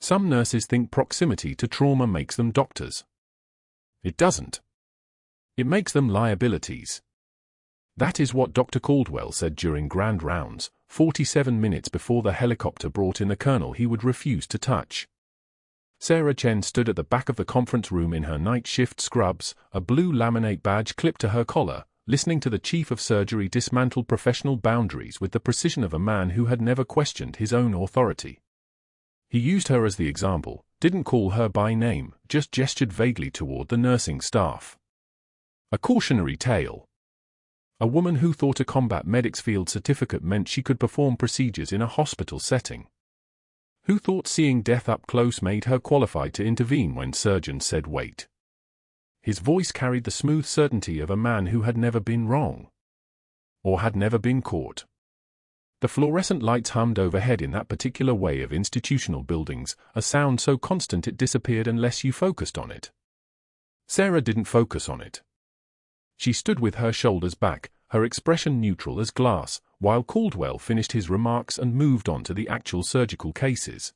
Some nurses think proximity to trauma makes them doctors. It doesn't. It makes them liabilities. That is what Dr. Caldwell said during grand rounds, 47 minutes before the helicopter brought in the colonel he would refuse to touch. Sarah Chen stood at the back of the conference room in her night shift scrubs, a blue laminate badge clipped to her collar, listening to the chief of surgery dismantle professional boundaries with the precision of a man who had never questioned his own authority. He used her as the example, didn't call her by name, just gestured vaguely toward the nursing staff. A cautionary tale. A woman who thought a combat medic's field certificate meant she could perform procedures in a hospital setting. Who thought seeing death up close made her qualified to intervene when surgeons said wait. His voice carried the smooth certainty of a man who had never been wrong. Or had never been caught. The fluorescent lights hummed overhead in that particular way of institutional buildings, a sound so constant it disappeared unless you focused on it. Sarah didn't focus on it. She stood with her shoulders back, her expression neutral as glass, while Caldwell finished his remarks and moved on to the actual surgical cases.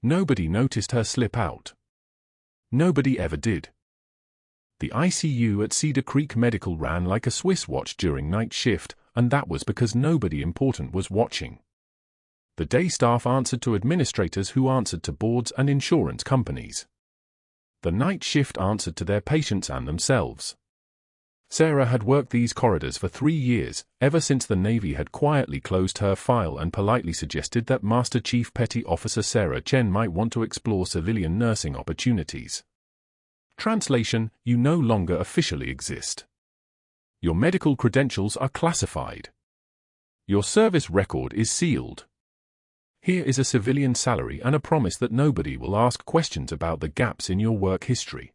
Nobody noticed her slip out. Nobody ever did. The ICU at Cedar Creek Medical ran like a Swiss watch during night shift, and that was because nobody important was watching. The day staff answered to administrators who answered to boards and insurance companies. The night shift answered to their patients and themselves. Sarah had worked these corridors for 3 years, ever since the Navy had quietly closed her file and politely suggested that Master Chief Petty Officer Sarah Chen might want to explore civilian nursing opportunities. Translation: you no longer officially exist. Your medical credentials are classified. Your service record is sealed. Here is a civilian salary and a promise that nobody will ask questions about the gaps in your work history.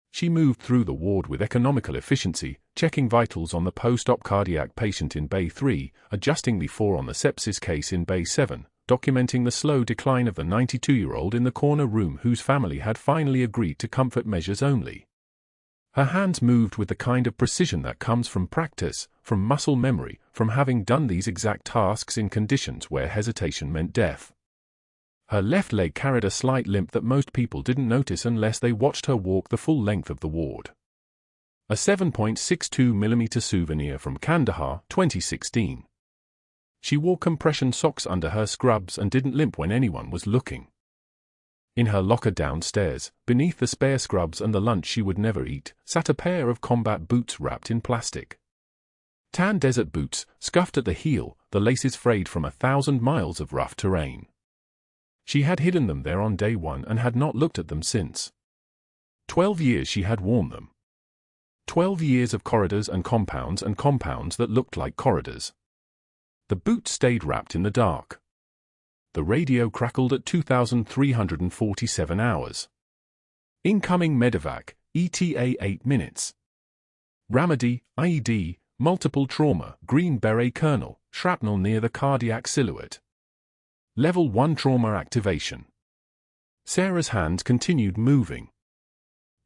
She moved through the ward with economical efficiency, checking vitals on the post-op cardiac patient in Bay 3, adjusting the 4 on the sepsis case in Bay 7, documenting the slow decline of the 92-year-old in the corner room whose family had finally agreed to comfort measures only. Her hands moved with the kind of precision that comes from practice, from muscle memory, from having done these exact tasks in conditions where hesitation meant death. Her left leg carried a slight limp that most people didn't notice unless they watched her walk the full length of the ward. A 7.62mm souvenir from Kandahar, 2016. She wore compression socks under her scrubs and didn't limp when anyone was looking. In her locker downstairs, beneath the spare scrubs and the lunch she would never eat, sat a pair of combat boots wrapped in plastic. Tan desert boots, scuffed at the heel, the laces frayed from 1,000 miles of rough terrain. She had hidden them there on day 1 and had not looked at them since. 12 years she had worn them. 12 years of corridors and compounds that looked like corridors. The boots stayed wrapped in the dark. The radio crackled at 2,347 hours. Incoming medevac, ETA 8 minutes. Ramadi, IED, multiple trauma, Green Beret Colonel, shrapnel near the cardiac silhouette. Level 1 trauma activation. Sarah's hands continued moving.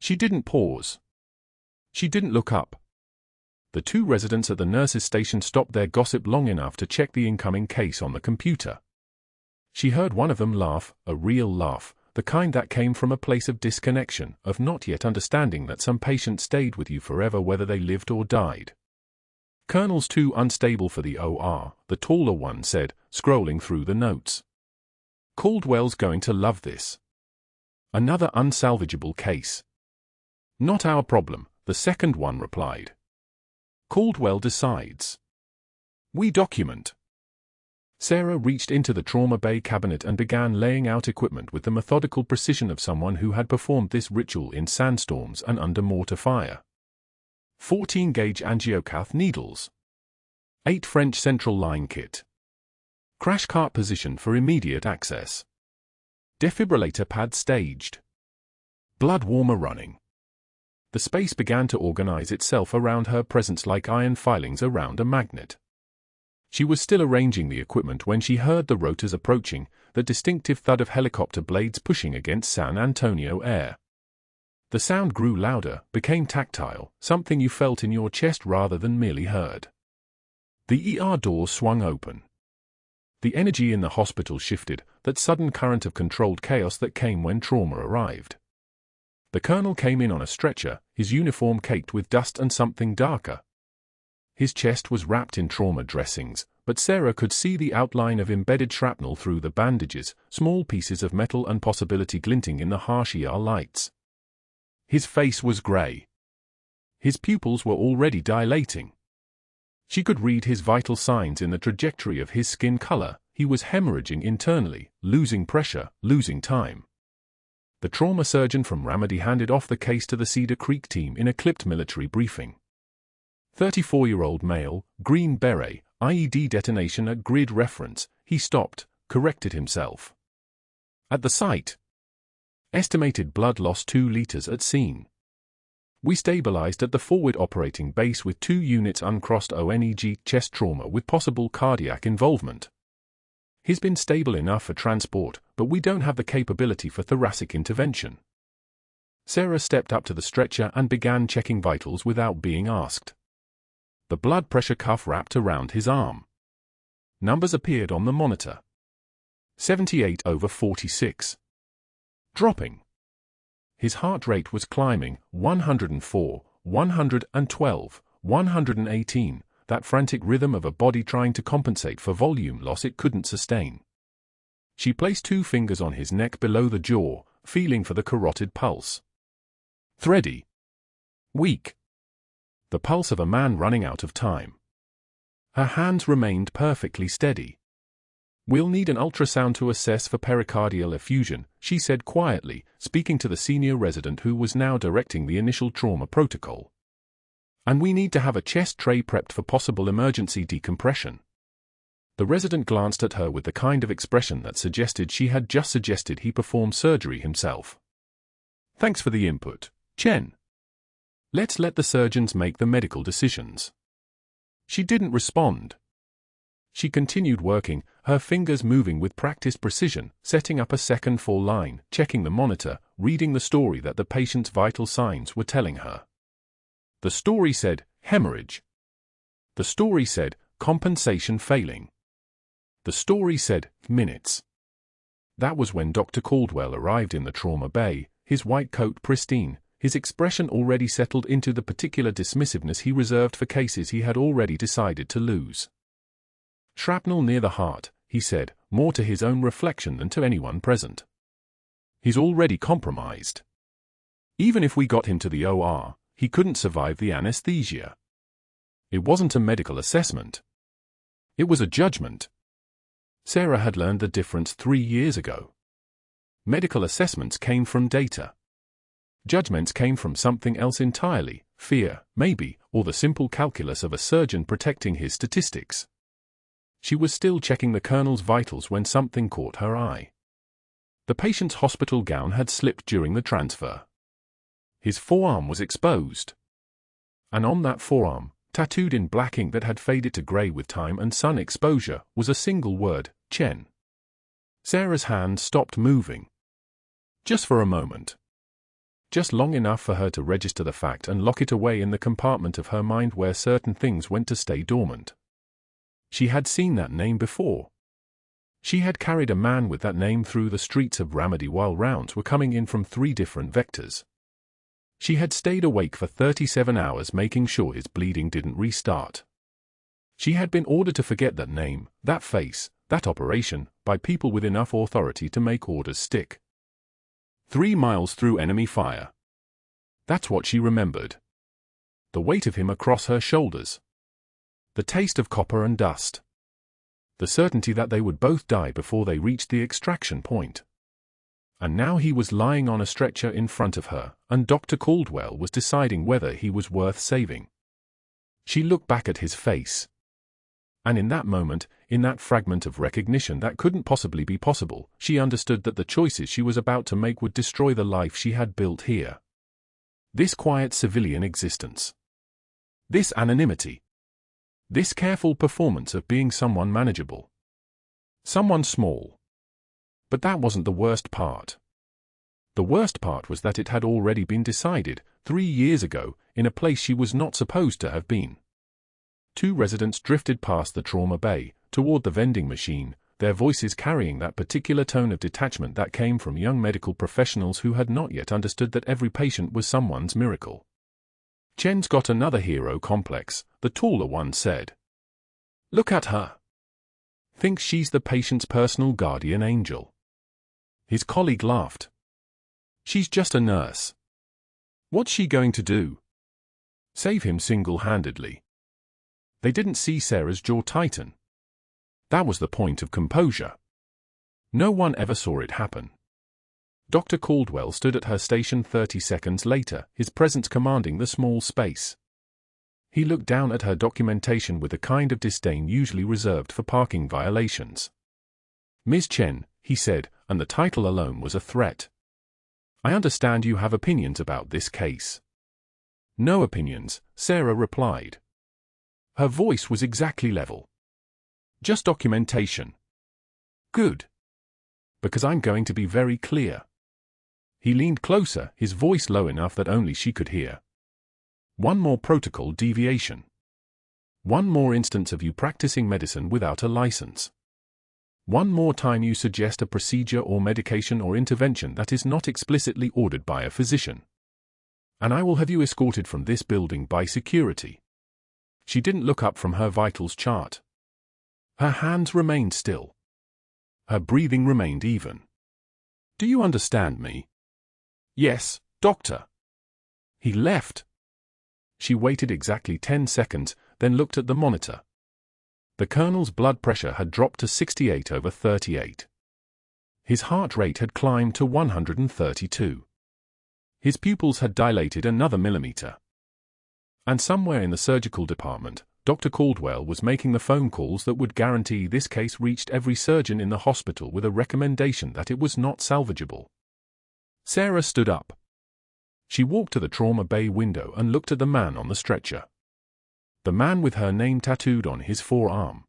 She didn't pause. She didn't look up. The 2 residents at the nurses' station stopped their gossip long enough to check the incoming case on the computer. She heard one of them laugh, a real laugh, the kind that came from a place of disconnection, of not yet understanding that some patient stayed with you forever whether they lived or died. Colonel's too unstable for the OR, the taller one said, scrolling through the notes. Caldwell's going to love this. Another unsalvageable case. Not our problem, the second one replied. Caldwell decides. We document. Sarah reached into the trauma bay cabinet and began laying out equipment with the methodical precision of someone who had performed this ritual in sandstorms and under mortar fire. 14-gauge angiocath needles. 8 French central line kit. Crash cart position for immediate access. Defibrillator pad staged. Blood warmer running. The space began to organize itself around her presence like iron filings around a magnet. She was still arranging the equipment when she heard the rotors approaching, the distinctive thud of helicopter blades pushing against San Antonio air. The sound grew louder, became tactile, something you felt in your chest rather than merely heard. The ER door swung open. The energy in the hospital shifted, that sudden current of controlled chaos that came when trauma arrived. The colonel came in on a stretcher, his uniform caked with dust and something darker. His chest was wrapped in trauma dressings, but Sarah could see the outline of embedded shrapnel through the bandages, small pieces of metal and possibility glinting in the harsh ER lights. His face was grey. His pupils were already dilating. She could read his vital signs in the trajectory of his skin color. He was hemorrhaging internally, losing pressure, losing time. The trauma surgeon from Ramadi handed off the case to the Cedar Creek team in a clipped military briefing. 34-year-old male, green beret, IED detonation at grid reference. He stopped, corrected himself. At the site. Estimated blood loss 2 liters at scene. We stabilized at the forward operating base with 2 units uncrossed ONEG chest trauma with possible cardiac involvement. He's been stable enough for transport, but we don't have the capability for thoracic intervention. Sarah stepped up to the stretcher and began checking vitals without being asked. The blood pressure cuff wrapped around his arm. Numbers appeared on the monitor. 78/46. Dropping. His heart rate was climbing, 104, 112, 118, that frantic rhythm of a body trying to compensate for volume loss it couldn't sustain. She placed 2 fingers on his neck below the jaw, feeling for the carotid pulse. Thready. Weak. The pulse of a man running out of time. Her hands remained perfectly steady. "We'll need an ultrasound to assess for pericardial effusion," she said quietly, speaking to the senior resident who was now directing the initial trauma protocol. "And we need to have a chest tray prepped for possible emergency decompression." The resident glanced at her with the kind of expression that suggested she had just suggested he perform surgery himself. "Thanks for the input, Chen. Let's let the surgeons make the medical decisions." She didn't respond. She continued working, her fingers moving with practiced precision, setting up a second full line, checking the monitor, reading the story that the patient's vital signs were telling her. The story said, hemorrhage. The story said, compensation failing. The story said, minutes. That was when Dr. Caldwell arrived in the trauma bay, his white coat pristine, his expression already settled into the particular dismissiveness he reserved for cases he had already decided to lose. "Shrapnel near the heart," he said, more to his own reflection than to anyone present. "He's already compromised. Even if we got him to the OR, he couldn't survive the anesthesia." It wasn't a medical assessment. It was a judgment. Sarah had learned the difference 3 years ago. Medical assessments came from data. Judgments came from something else entirely, fear, maybe, or the simple calculus of a surgeon protecting his statistics. She was still checking the colonel's vitals when something caught her eye. The patient's hospital gown had slipped during the transfer. His forearm was exposed. And on that forearm, tattooed in black ink that had faded to grey with time and sun exposure, was a single word, Chen. Sarah's hand stopped moving. Just for a moment. Just long enough for her to register the fact and lock it away in the compartment of her mind where certain things went to stay dormant. She had seen that name before. She had carried a man with that name through the streets of Ramadi while rounds were coming in from 3 different vectors. She had stayed awake for 37 hours making sure his bleeding didn't restart. She had been ordered to forget that name, that face, that operation, by people with enough authority to make orders stick. 3 miles through enemy fire. That's what she remembered. The weight of him across her shoulders. The taste of copper and dust. The certainty that they would both die before they reached the extraction point. And now he was lying on a stretcher in front of her, and Dr. Caldwell was deciding whether he was worth saving. She looked back at his face. And in that moment, in that fragment of recognition that couldn't possibly be possible, she understood that the choices she was about to make would destroy the life she had built here. This quiet civilian existence. This anonymity. This careful performance of being someone manageable. Someone small. But that wasn't the worst part. The worst part was that it had already been decided, 3 years ago, in a place she was not supposed to have been. 2 residents drifted past the trauma bay, toward the vending machine, their voices carrying that particular tone of detachment that came from young medical professionals who had not yet understood that every patient was someone's miracle. "Chen's got another hero complex," the taller one said. "Look at her. Thinks she's the patient's personal guardian angel." His colleague laughed. "She's just a nurse. What's she going to do? Save him single-handedly?" They didn't see Sarah's jaw tighten. That was the point of composure. No one ever saw it happen. Dr. Caldwell stood at her station 30 seconds later, his presence commanding the small space. He looked down at her documentation with the kind of disdain usually reserved for parking violations. "Ms. Chen," he said, and the title alone was a threat. "I understand you have opinions about this case." "No opinions," Sarah replied. Her voice was exactly level. "Just documentation." "Good. Because I'm going to be very clear." He leaned closer, his voice low enough that only she could hear. "One more protocol deviation. One more instance of you practicing medicine without a license. One more time you suggest a procedure or medication or intervention that is not explicitly ordered by a physician. And I will have you escorted from this building by security." She didn't look up from her vitals chart. Her hands remained still. Her breathing remained even. "Do you understand me?" "Yes, doctor." He left. She waited exactly 10 seconds, then looked at the monitor. The colonel's blood pressure had dropped to 68/38. His heart rate had climbed to 132. His pupils had dilated another millimeter. And somewhere in the surgical department, Dr. Caldwell was making the phone calls that would guarantee this case reached every surgeon in the hospital with a recommendation that it was not salvageable. Sarah stood up. She walked to the trauma bay window and looked at the man on the stretcher. The man with her name tattooed on his forearm.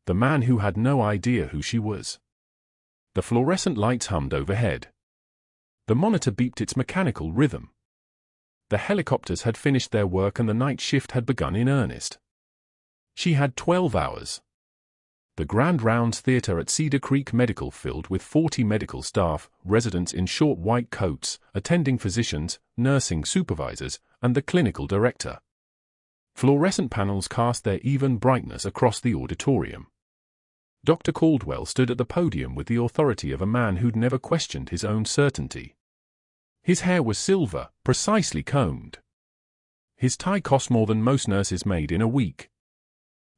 The man who had no idea who she was. The fluorescent lights hummed overhead. The monitor beeped its mechanical rhythm. The helicopters had finished their work and the night shift had begun in earnest. She had 12 hours. The Grand Rounds Theater at Cedar Creek Medical filled with 40 medical staff, residents in short white coats, attending physicians, nursing supervisors, and the clinical director. Fluorescent panels cast their even brightness across the auditorium. Dr. Caldwell stood at the podium with the authority of a man who'd never questioned his own certainty. His hair was silver, precisely combed. His tie cost more than most nurses made in a week.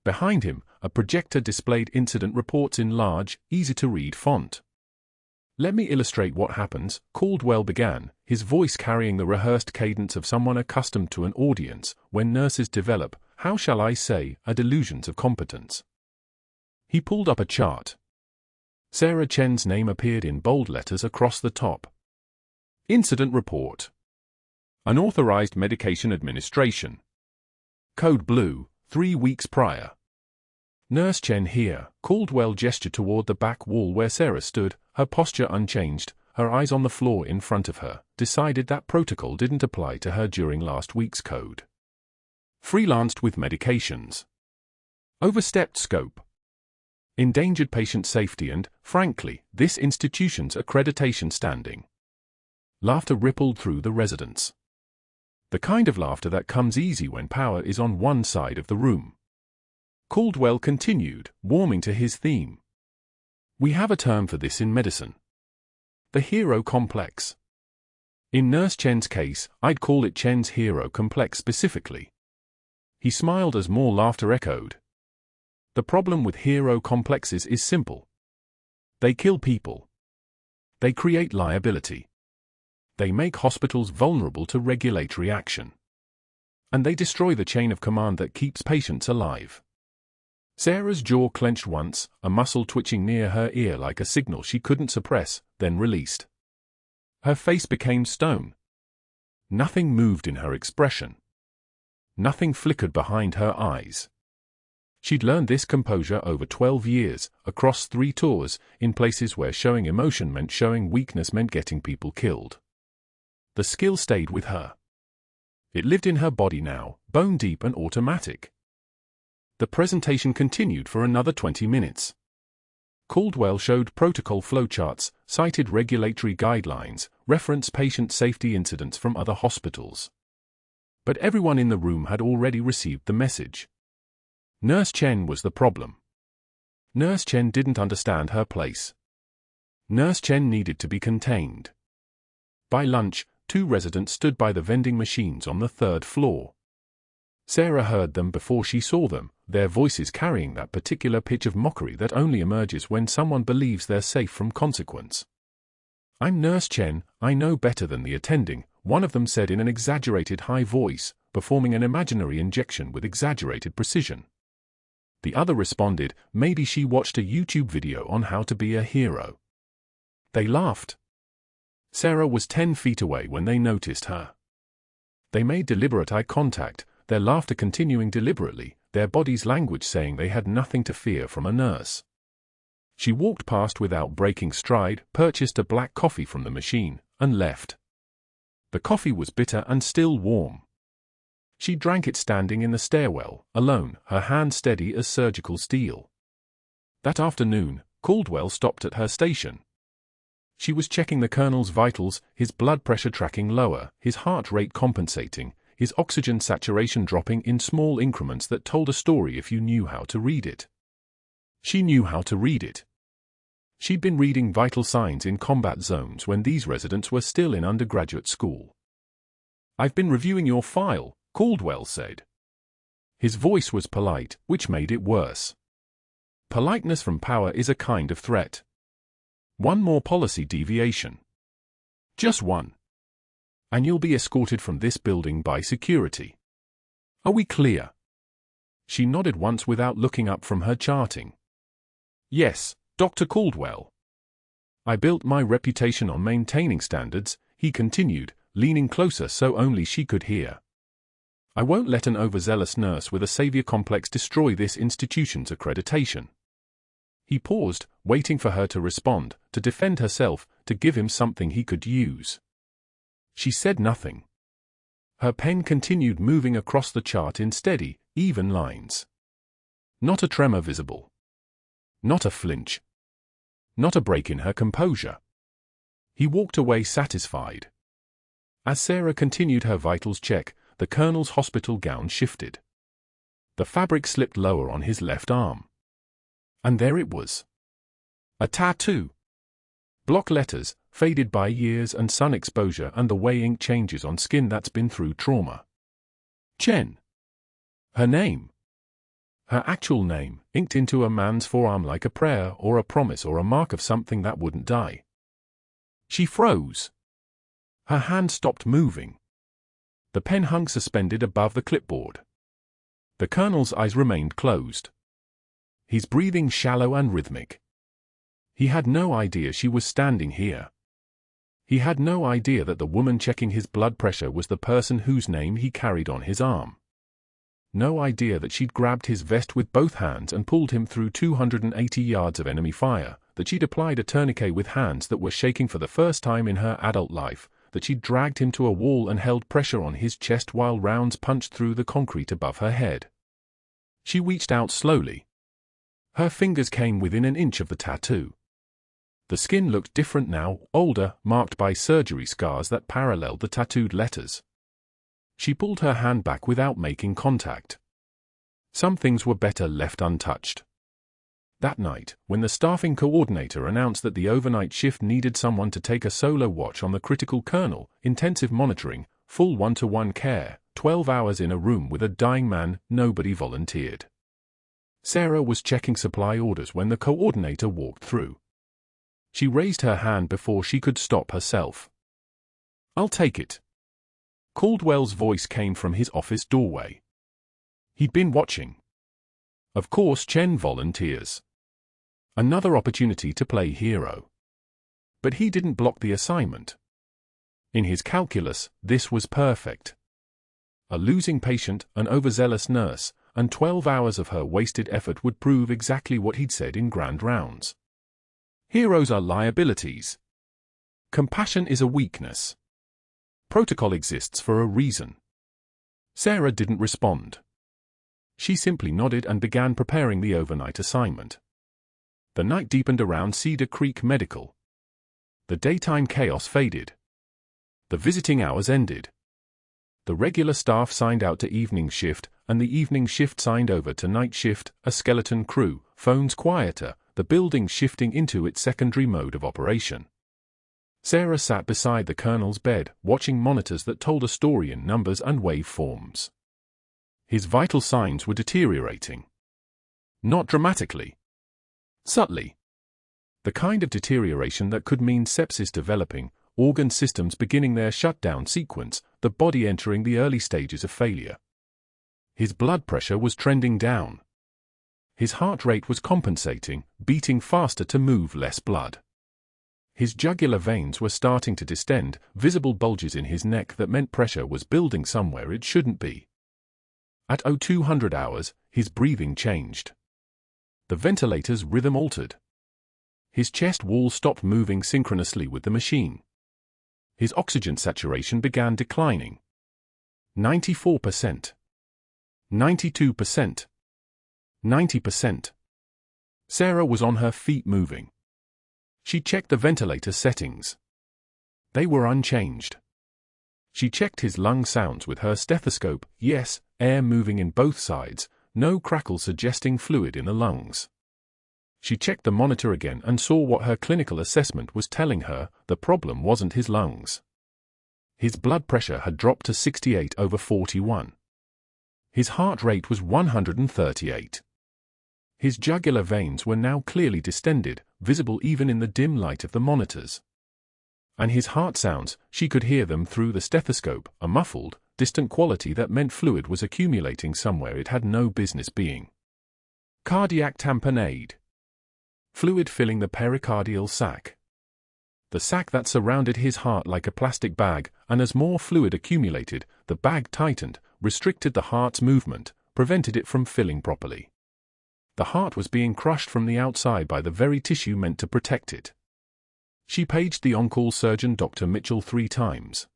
Behind him, a projector displayed incident reports in large, easy-to-read font. "Let me illustrate what happens," Caldwell began, his voice carrying the rehearsed cadence of someone accustomed to an audience, "when nurses develop, how shall I say, a delusions of competence." He pulled up a chart. Sarah Chen's name appeared in bold letters across the top. Incident report. Unauthorized medication administration. Code blue, 3 weeks prior. Nurse Chen here. Caldwell gestured toward the back wall where Sarah stood, her posture unchanged, her eyes on the floor in front of her, decided that protocol didn't apply to her during last week's code. Freelanced with medications. Overstepped scope. Endangered patient safety and, frankly, this institution's accreditation standing. Laughter rippled through the residence. The kind of laughter that comes easy when power is on one side of the room. Caldwell continued, warming to his theme. "We have a term for this in medicine. The hero complex. In Nurse Chen's case, I'd call it Chen's hero complex specifically." He smiled as more laughter echoed. The problem with hero complexes is simple. They kill people. They create liability. They make hospitals vulnerable to regulatory action. And they destroy the chain of command that keeps patients alive. Sarah's jaw clenched once, a muscle twitching near her ear like a signal she couldn't suppress, then released. Her face became stone. Nothing moved in her expression. Nothing flickered behind her eyes. She'd learned this composure over 12 years, across 3 tours, in places where showing emotion meant showing weakness meant getting people killed. The skill stayed with her. It lived in her body now, bone deep and automatic. The presentation continued for another 20 minutes. Caldwell showed protocol flowcharts, cited regulatory guidelines, referenced patient safety incidents from other hospitals. But everyone in the room had already received the message. Nurse Chen was the problem. Nurse Chen didn't understand her place. Nurse Chen needed to be contained. By lunch, 2 residents stood by the vending machines on the 3rd floor. Sarah heard them before she saw them, their voices carrying that particular pitch of mockery that only emerges when someone believes they're safe from consequence. "I'm Nurse Chen, I know better than the attending," one of them said in an exaggerated high voice, performing an imaginary injection with exaggerated precision. The other responded, maybe she watched a YouTube video on how to be a hero. They laughed. Sarah was 10 feet away when they noticed her. They made deliberate eye contact, their laughter continuing deliberately, their body's language saying they had nothing to fear from a nurse. She walked past without breaking stride, purchased a black coffee from the machine, and left. The coffee was bitter and still warm. She drank it standing in the stairwell, alone, her hand steady as surgical steel. That afternoon, Caldwell stopped at her station. She was checking the colonel's vitals, his blood pressure tracking lower, his heart rate compensating, his oxygen saturation dropping in small increments that told a story if you knew how to read it. She knew how to read it. She'd been reading vital signs in combat zones when these residents were still in undergraduate school. "I've been reviewing your file," Caldwell said. His voice was polite, which made it worse. Politeness from power is a kind of threat. One more policy deviation. Just one. And you'll be escorted from this building by security. Are we clear? She nodded once without looking up from her charting. "Yes, Dr. Caldwell. I built my reputation on maintaining standards," he continued, leaning closer so only she could hear. "I won't let an overzealous nurse with a savior complex destroy this institution's accreditation." He paused, waiting for her to respond, to defend herself, to give him something he could use. She said nothing. Her pen continued moving across the chart in steady, even lines. Not a tremor visible. Not a flinch. Not a break in her composure. He walked away satisfied. As Sarah continued her vitals check, the colonel's hospital gown shifted. The fabric slipped lower on his left arm. And there it was. A tattoo. Block letters, faded by years and sun exposure and the way ink changes on skin that's been through trauma. Chen. Her name. Her actual name, inked into a man's forearm like a prayer or a promise or a mark of something that wouldn't die. She froze. Her hand stopped moving. The pen hung suspended above the clipboard. The colonel's eyes remained closed. His breathing shallow and rhythmic. He had no idea she was standing here. He had no idea that the woman checking his blood pressure was the person whose name he carried on his arm. No idea that she'd grabbed his vest with both hands and pulled him through 280 yards of enemy fire, that she'd applied a tourniquet with hands that were shaking for the first time in her adult life, that she'd dragged him to a wall and held pressure on his chest while rounds punched through the concrete above her head. She reached out slowly. Her fingers came within an inch of the tattoo. The skin looked different now, older, marked by surgery scars that paralleled the tattooed letters. She pulled her hand back without making contact. Some things were better left untouched. That night, when the staffing coordinator announced that the overnight shift needed someone to take a solo watch on the critical colonel, intensive monitoring, full one-to-one care, 12 hours in a room with a dying man, nobody volunteered. Sarah was checking supply orders when the coordinator walked through. She raised her hand before she could stop herself. "I'll take it." Caldwell's voice came from his office doorway. He'd been watching. Of course Chen volunteers. Another opportunity to play hero. But he didn't block the assignment. In his calculus, this was perfect. A losing patient, an overzealous nurse, and 12 hours of her wasted effort would prove exactly what he'd said in grand rounds. Heroes are liabilities. Compassion is a weakness. Protocol exists for a reason. Sarah didn't respond. She simply nodded and began preparing the overnight assignment. The night deepened around Cedar Creek Medical. The daytime chaos faded. The visiting hours ended. The regular staff signed out to evening shift, and the evening shift signed over to night shift, a skeleton crew, phones quieter, the building shifting into its secondary mode of operation. Sarah sat beside the colonel's bed, watching monitors that told a story in numbers and waveforms. His vital signs were deteriorating. Not dramatically. Subtly. The kind of deterioration that could mean sepsis developing, organ systems beginning their shutdown sequence, the body entering the early stages of failure. His blood pressure was trending down. His heart rate was compensating, beating faster to move less blood. His jugular veins were starting to distend, visible bulges in his neck that meant pressure was building somewhere it shouldn't be. At 0200 hours, his breathing changed. The ventilator's rhythm altered. His chest wall stopped moving synchronously with the machine. His oxygen saturation began declining. 94%. 92%. 90%. Sarah was on her feet moving. She checked the ventilator settings. They were unchanged. She checked his lung sounds with her stethoscope. Yes, air moving in both sides, no crackle suggesting fluid in the lungs. She checked the monitor again and saw what her clinical assessment was telling her: the problem wasn't his lungs. His blood pressure had dropped to 68/41. His heart rate was 138. His jugular veins were now clearly distended, visible even in the dim light of the monitors. And his heart sounds, she could hear them through the stethoscope, a muffled, distant quality that meant fluid was accumulating somewhere it had no business being. Cardiac tamponade. Fluid filling the pericardial sac. The sac that surrounded his heart like a plastic bag, and as more fluid accumulated, the bag tightened, restricted the heart's movement, prevented it from filling properly. The heart was being crushed from the outside by the very tissue meant to protect it. She paged the on-call surgeon Dr. Mitchell 3 times.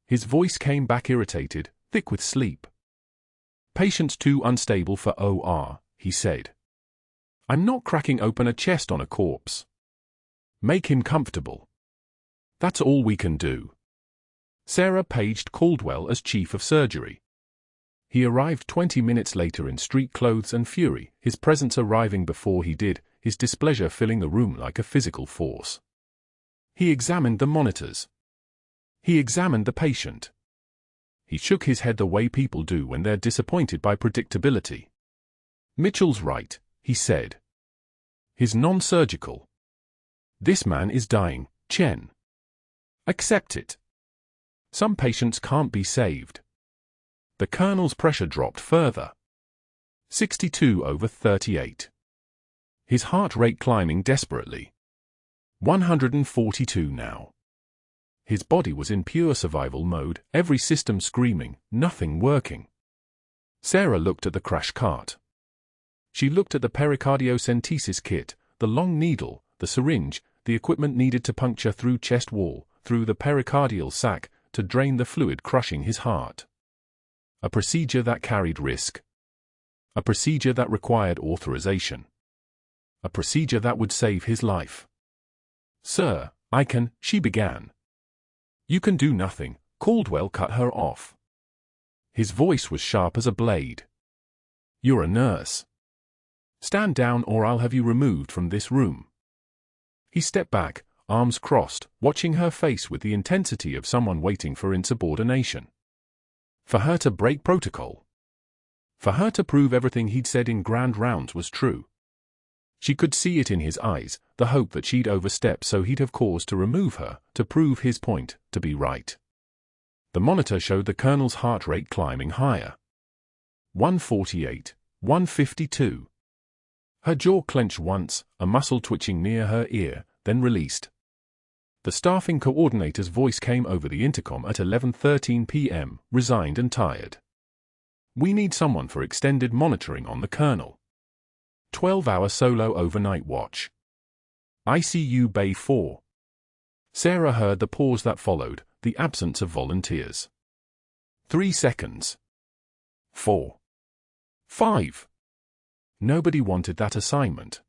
His voice came back irritated, thick with sleep. "Patient's too unstable for OR," he said. "I'm not cracking open a chest on a corpse. Make him comfortable. That's all we can do." Sarah paged Caldwell as chief of surgery. He arrived 20 minutes later in street clothes and fury, his presence arriving before he did, his displeasure filling the room like a physical force. He examined the monitors. He examined the patient. He shook his head the way people do when they're disappointed by predictability. "Mitchell's right," he said. "His non-surgical. This man is dying, Chen. Accept it. Some patients can't be saved." The colonel's pressure dropped further. 62/38. His heart rate climbing desperately. 142 now. His body was in pure survival mode, every system screaming, nothing working. Sarah looked at the crash cart. She looked at the pericardiocentesis kit, the long needle, the syringe, the equipment needed to puncture through chest wall, through the pericardial sac, to drain the fluid crushing his heart. A procedure that carried risk. A procedure that required authorization. A procedure that would save his life. "Sir, I can," she began. "You can do nothing," Caldwell cut her off. His voice was sharp as a blade. "You're a nurse. Stand down or I'll have you removed from this room." He stepped back, arms crossed, watching her face with the intensity of someone waiting for insubordination. For her to break protocol. For her to prove everything he'd said in grand rounds was true. She could see it in his eyes, the hope that she'd overstep so he'd have cause to remove her, to prove his point, to be right. The monitor showed the colonel's heart rate climbing higher. 148, 152. Her jaw clenched once, a muscle twitching near her ear, then released. The staffing coordinator's voice came over the intercom at 11:13 p.m., resigned and tired. "We need someone for extended monitoring on the colonel. 12-hour solo overnight watch. ICU Bay 4. Sarah heard the pause that followed, the absence of volunteers. 3 seconds. 4. 5. Nobody wanted that assignment.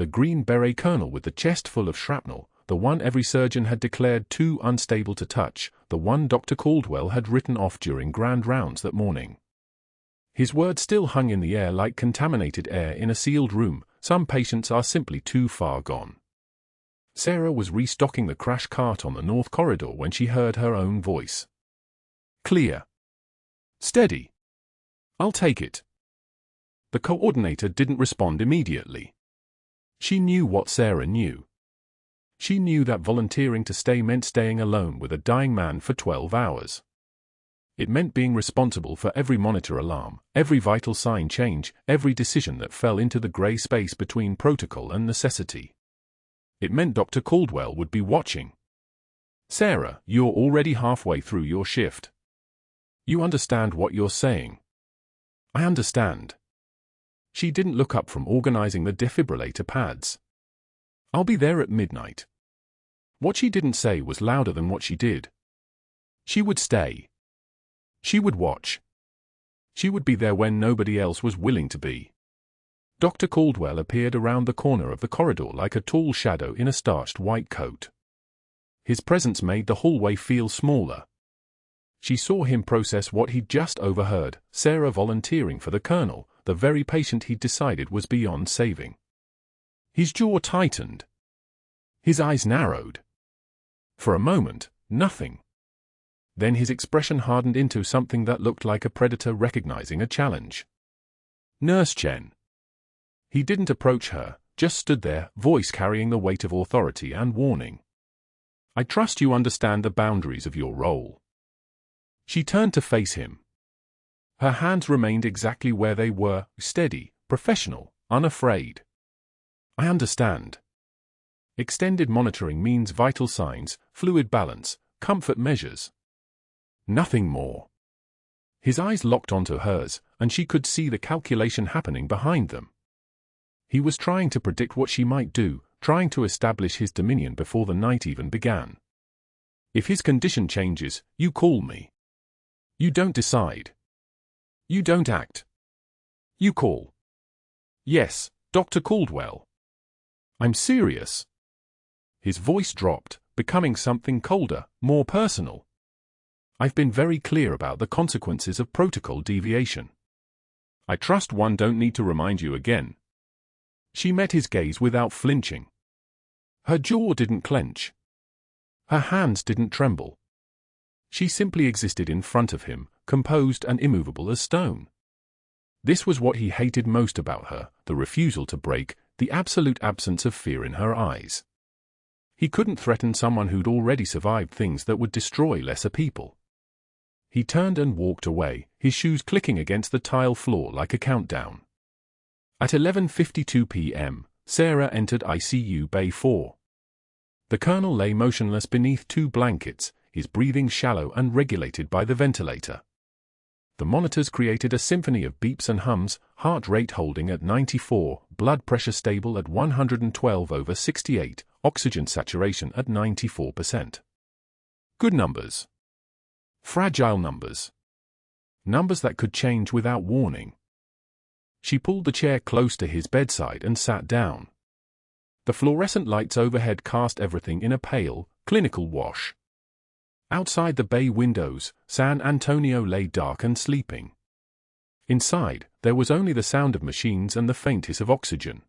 the Green Beret colonel with the chest full of shrapnel, the one every surgeon had declared too unstable to touch, the one Dr. Caldwell had written off during grand rounds that morning. His words still hung in the air like contaminated air in a sealed room. Some patients are simply too far gone. Sarah was restocking the crash cart on the north corridor when she heard her own voice. Clear. Steady. I'll take it. The coordinator didn't respond immediately. She knew what Sarah knew. She knew that volunteering to stay meant staying alone with a dying man for 12 hours. It meant being responsible for every monitor alarm, every vital sign change, every decision that fell into the gray space between protocol and necessity. It meant Dr. Caldwell would be watching. Sarah, you're already halfway through your shift. You understand what you're saying. I understand. She didn't look up from organizing the defibrillator pads. I'll be there at midnight. What she didn't say was louder than what she did. She would stay. She would watch. She would be there when nobody else was willing to be. Dr. Caldwell appeared around the corner of the corridor like a tall shadow in a starched white coat. His presence made the hallway feel smaller. She saw him process what he'd just overheard, Sarah volunteering for the colonel, the very patient he'd decided was beyond saving. His jaw tightened. His eyes narrowed. For a moment, nothing. Then his expression hardened into something that looked like a predator recognizing a challenge. Nurse Chen. He didn't approach her, just stood there, voice carrying the weight of authority and warning. I trust you understand the boundaries of your role. She turned to face him. Her hands remained exactly where they were, steady, professional, unafraid. I understand. Extended monitoring means vital signs, fluid balance, comfort measures. Nothing more. His eyes locked onto hers, and she could see the calculation happening behind them. He was trying to predict what she might do, trying to establish his dominion before the night even began. If his condition changes, you call me. You don't decide. You don't act. You call. Yes, Dr. Caldwell. I'm serious. His voice dropped, becoming something colder, more personal. I've been very clear about the consequences of protocol deviation. I trust one don't need to remind you again. She met his gaze without flinching. Her jaw didn't clench. Her hands didn't tremble. She simply existed in front of him, composed and immovable as stone. This was what he hated most about her, the refusal to break, the absolute absence of fear in her eyes. He couldn't threaten someone who'd already survived things that would destroy lesser people. He turned and walked away, his shoes clicking against the tile floor like a countdown. At 11:52 p.m., Sarah entered ICU Bay 4. The colonel lay motionless beneath two blankets, his breathing shallow and regulated by the ventilator. The monitors created a symphony of beeps and hums, heart rate holding at 94, blood pressure stable at 112/68, oxygen saturation at 94%. Good numbers. Fragile numbers. Numbers that could change without warning. She pulled the chair close to his bedside and sat down. The fluorescent lights overhead cast everything in a pale, clinical wash. Outside the bay windows, San Antonio lay dark and sleeping. Inside, there was only the sound of machines and the faint hiss of oxygen.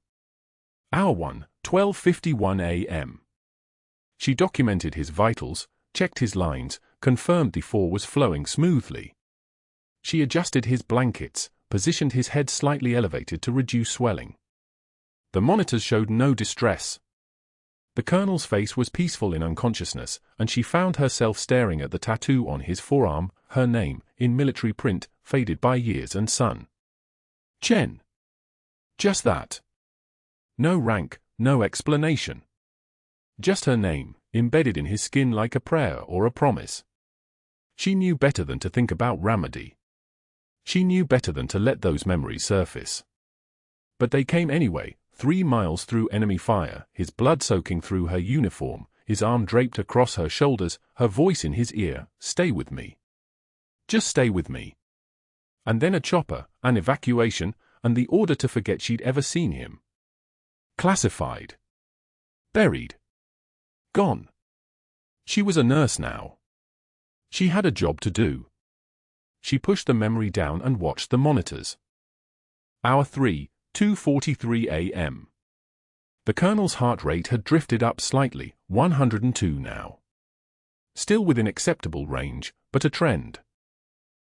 Hour 1, 12:51 a.m. She documented his vitals, checked his lines, confirmed the IV was flowing smoothly. She adjusted his blankets, positioned his head slightly elevated to reduce swelling. The monitors showed no distress. The colonel's face was peaceful in unconsciousness, and she found herself staring at the tattoo on his forearm, her name, in military print, faded by years and sun. Chen. Just that. No rank, no explanation. Just her name, embedded in his skin like a prayer or a promise. She knew better than to think about remedy. She knew better than to let those memories surface. But they came anyway, 3 miles through enemy fire, his blood soaking through her uniform, his arm draped across her shoulders, her voice in his ear, "Stay with me. Just stay with me." And then a chopper, an evacuation, and the order to forget she'd ever seen him. Classified. Buried. Gone. She was a nurse now. She had a job to do. She pushed the memory down and watched the monitors. Hour 3, 2:43 a.m. The colonel's heart rate had drifted up slightly, 102 now. Still within acceptable range, but a trend.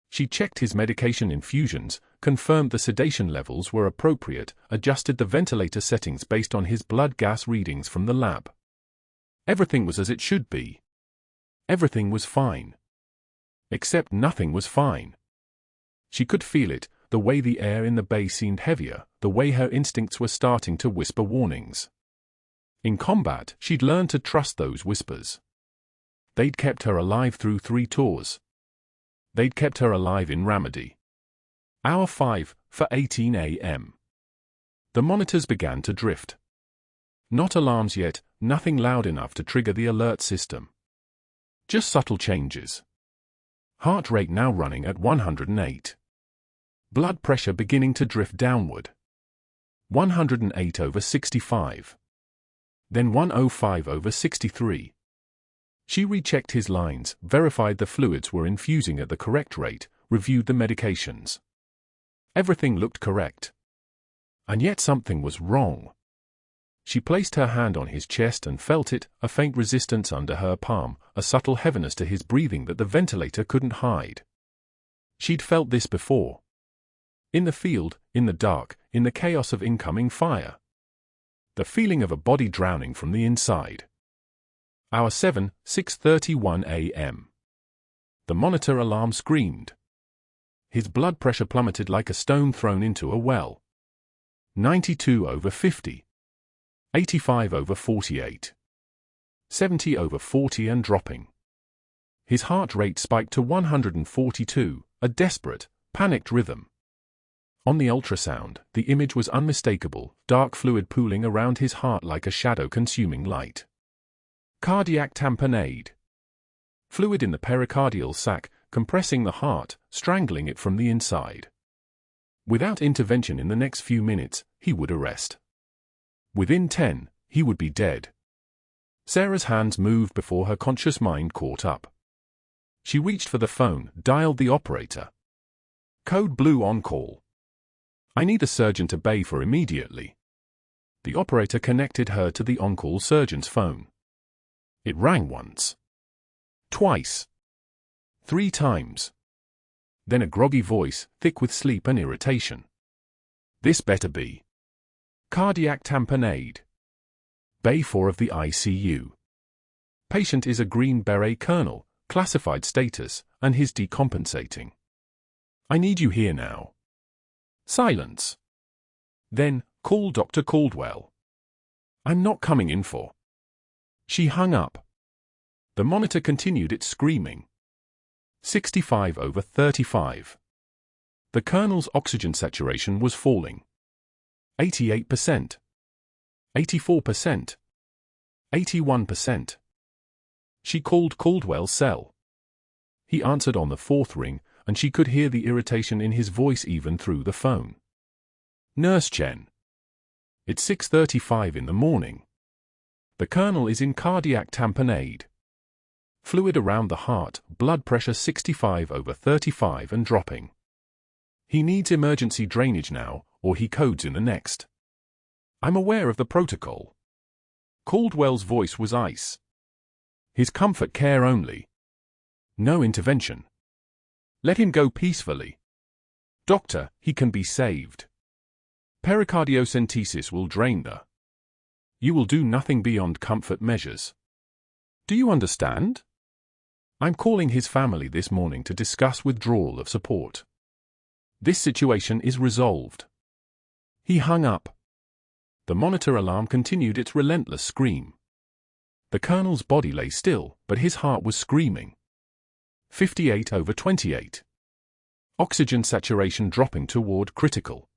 She checked his medication infusions, confirmed the sedation levels were appropriate, adjusted the ventilator settings based on his blood gas readings from the lab. Everything was as it should be. Everything was fine. Except nothing was fine. She could feel it, the way the air in the bay seemed heavier, the way her instincts were starting to whisper warnings. In combat, she'd learned to trust those whispers. They'd kept her alive through 3 tours. They'd kept her alive in Ramadi. Hour 5, 4:18 a.m. The monitors began to drift. Not alarms yet, nothing loud enough to trigger the alert system. Just subtle changes. Heart rate now running at 108. Blood pressure beginning to drift downward. 108/65. Then 105/63. She rechecked his lines, verified the fluids were infusing at the correct rate, reviewed the medications. Everything looked correct. And yet something was wrong. She placed her hand on his chest and felt it, a faint resistance under her palm, a subtle heaviness to his breathing that the ventilator couldn't hide. She'd felt this before. In the field, in the dark, in the chaos of incoming fire. The feeling of a body drowning from the inside. Hour 7, 6:31 a.m. The monitor alarm screamed. His blood pressure plummeted like a stone thrown into a well. 92/50. 85/48. 70/40 and dropping. His heart rate spiked to 142, a desperate, panicked rhythm. On the ultrasound, the image was unmistakable, dark fluid pooling around his heart like a shadow-consuming light. Cardiac tamponade. Fluid in the pericardial sac, compressing the heart, strangling it from the inside. Without intervention in the next few minutes, he would arrest. Within 10, he would be dead. Sarah's hands moved before her conscious mind caught up. She reached for the phone, dialed the operator. Code blue on call. I need a surgeon to bay for immediately. The operator connected her to the on-call surgeon's phone. It rang once. Twice. 3 times. Then a groggy voice, thick with sleep and irritation. This better be. Cardiac tamponade. Bay 4 of the ICU. Patient is a Green Beret colonel, classified status, and he's decompensating. I need you here now. Silence. Then, call Dr. Caldwell. I'm not coming in for. She hung up. The monitor continued its screaming. 65/35. The colonel's oxygen saturation was falling. 88%. 84%. 81%. She called Caldwell's cell. He answered on the 4th ring, and she could hear the irritation in his voice even through the phone. Nurse Chen. It's 6:35 in the morning. The colonel is in cardiac tamponade. Fluid around the heart, blood pressure 65/35 and dropping. He needs emergency drainage now, or he codes in the next. I'm aware of the protocol. Caldwell's voice was ice. His comfort care only. No intervention. Let him go peacefully. Doctor, he can be saved. Pericardiocentesis will drain the. You will do nothing beyond comfort measures. Do you understand? I'm calling his family this morning to discuss withdrawal of support. This situation is resolved. He hung up. The monitor alarm continued its relentless scream. The colonel's body lay still, but his heart was screaming. 58/28. Oxygen saturation dropping toward critical.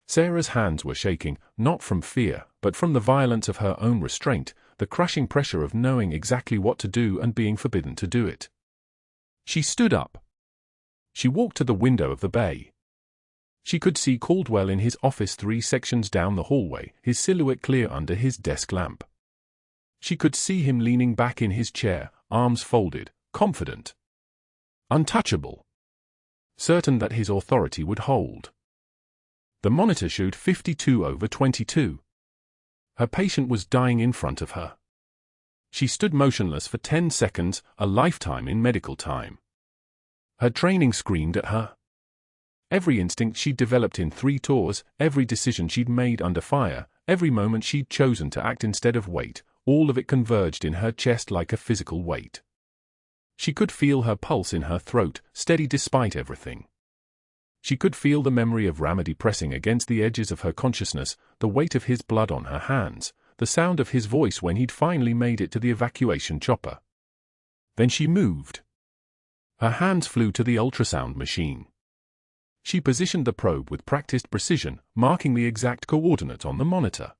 Sarah's hands were shaking, not from fear, but from the violence of her own restraint, the crushing pressure of knowing exactly what to do and being forbidden to do it. She stood up. She walked to the window of the bay. She could see Caldwell in his office 3 sections down the hallway, his silhouette clear under his desk lamp. She could see him leaning back in his chair, arms folded, confident, untouchable, certain that his authority would hold. The monitor showed 52/22. Her patient was dying in front of her. She stood motionless for 10 seconds, a lifetime in medical time. Her training screamed at her. Every instinct she'd developed in 3 tours, every decision she'd made under fire, every moment she'd chosen to act instead of wait, all of it converged in her chest like a physical weight. She could feel her pulse in her throat, steady despite everything. She could feel the memory of Ramadi pressing against the edges of her consciousness, the weight of his blood on her hands, the sound of his voice when he'd finally made it to the evacuation chopper. Then she moved. Her hands flew to the ultrasound machine. She positioned the probe with practiced precision, marking the exact coordinate on the monitor.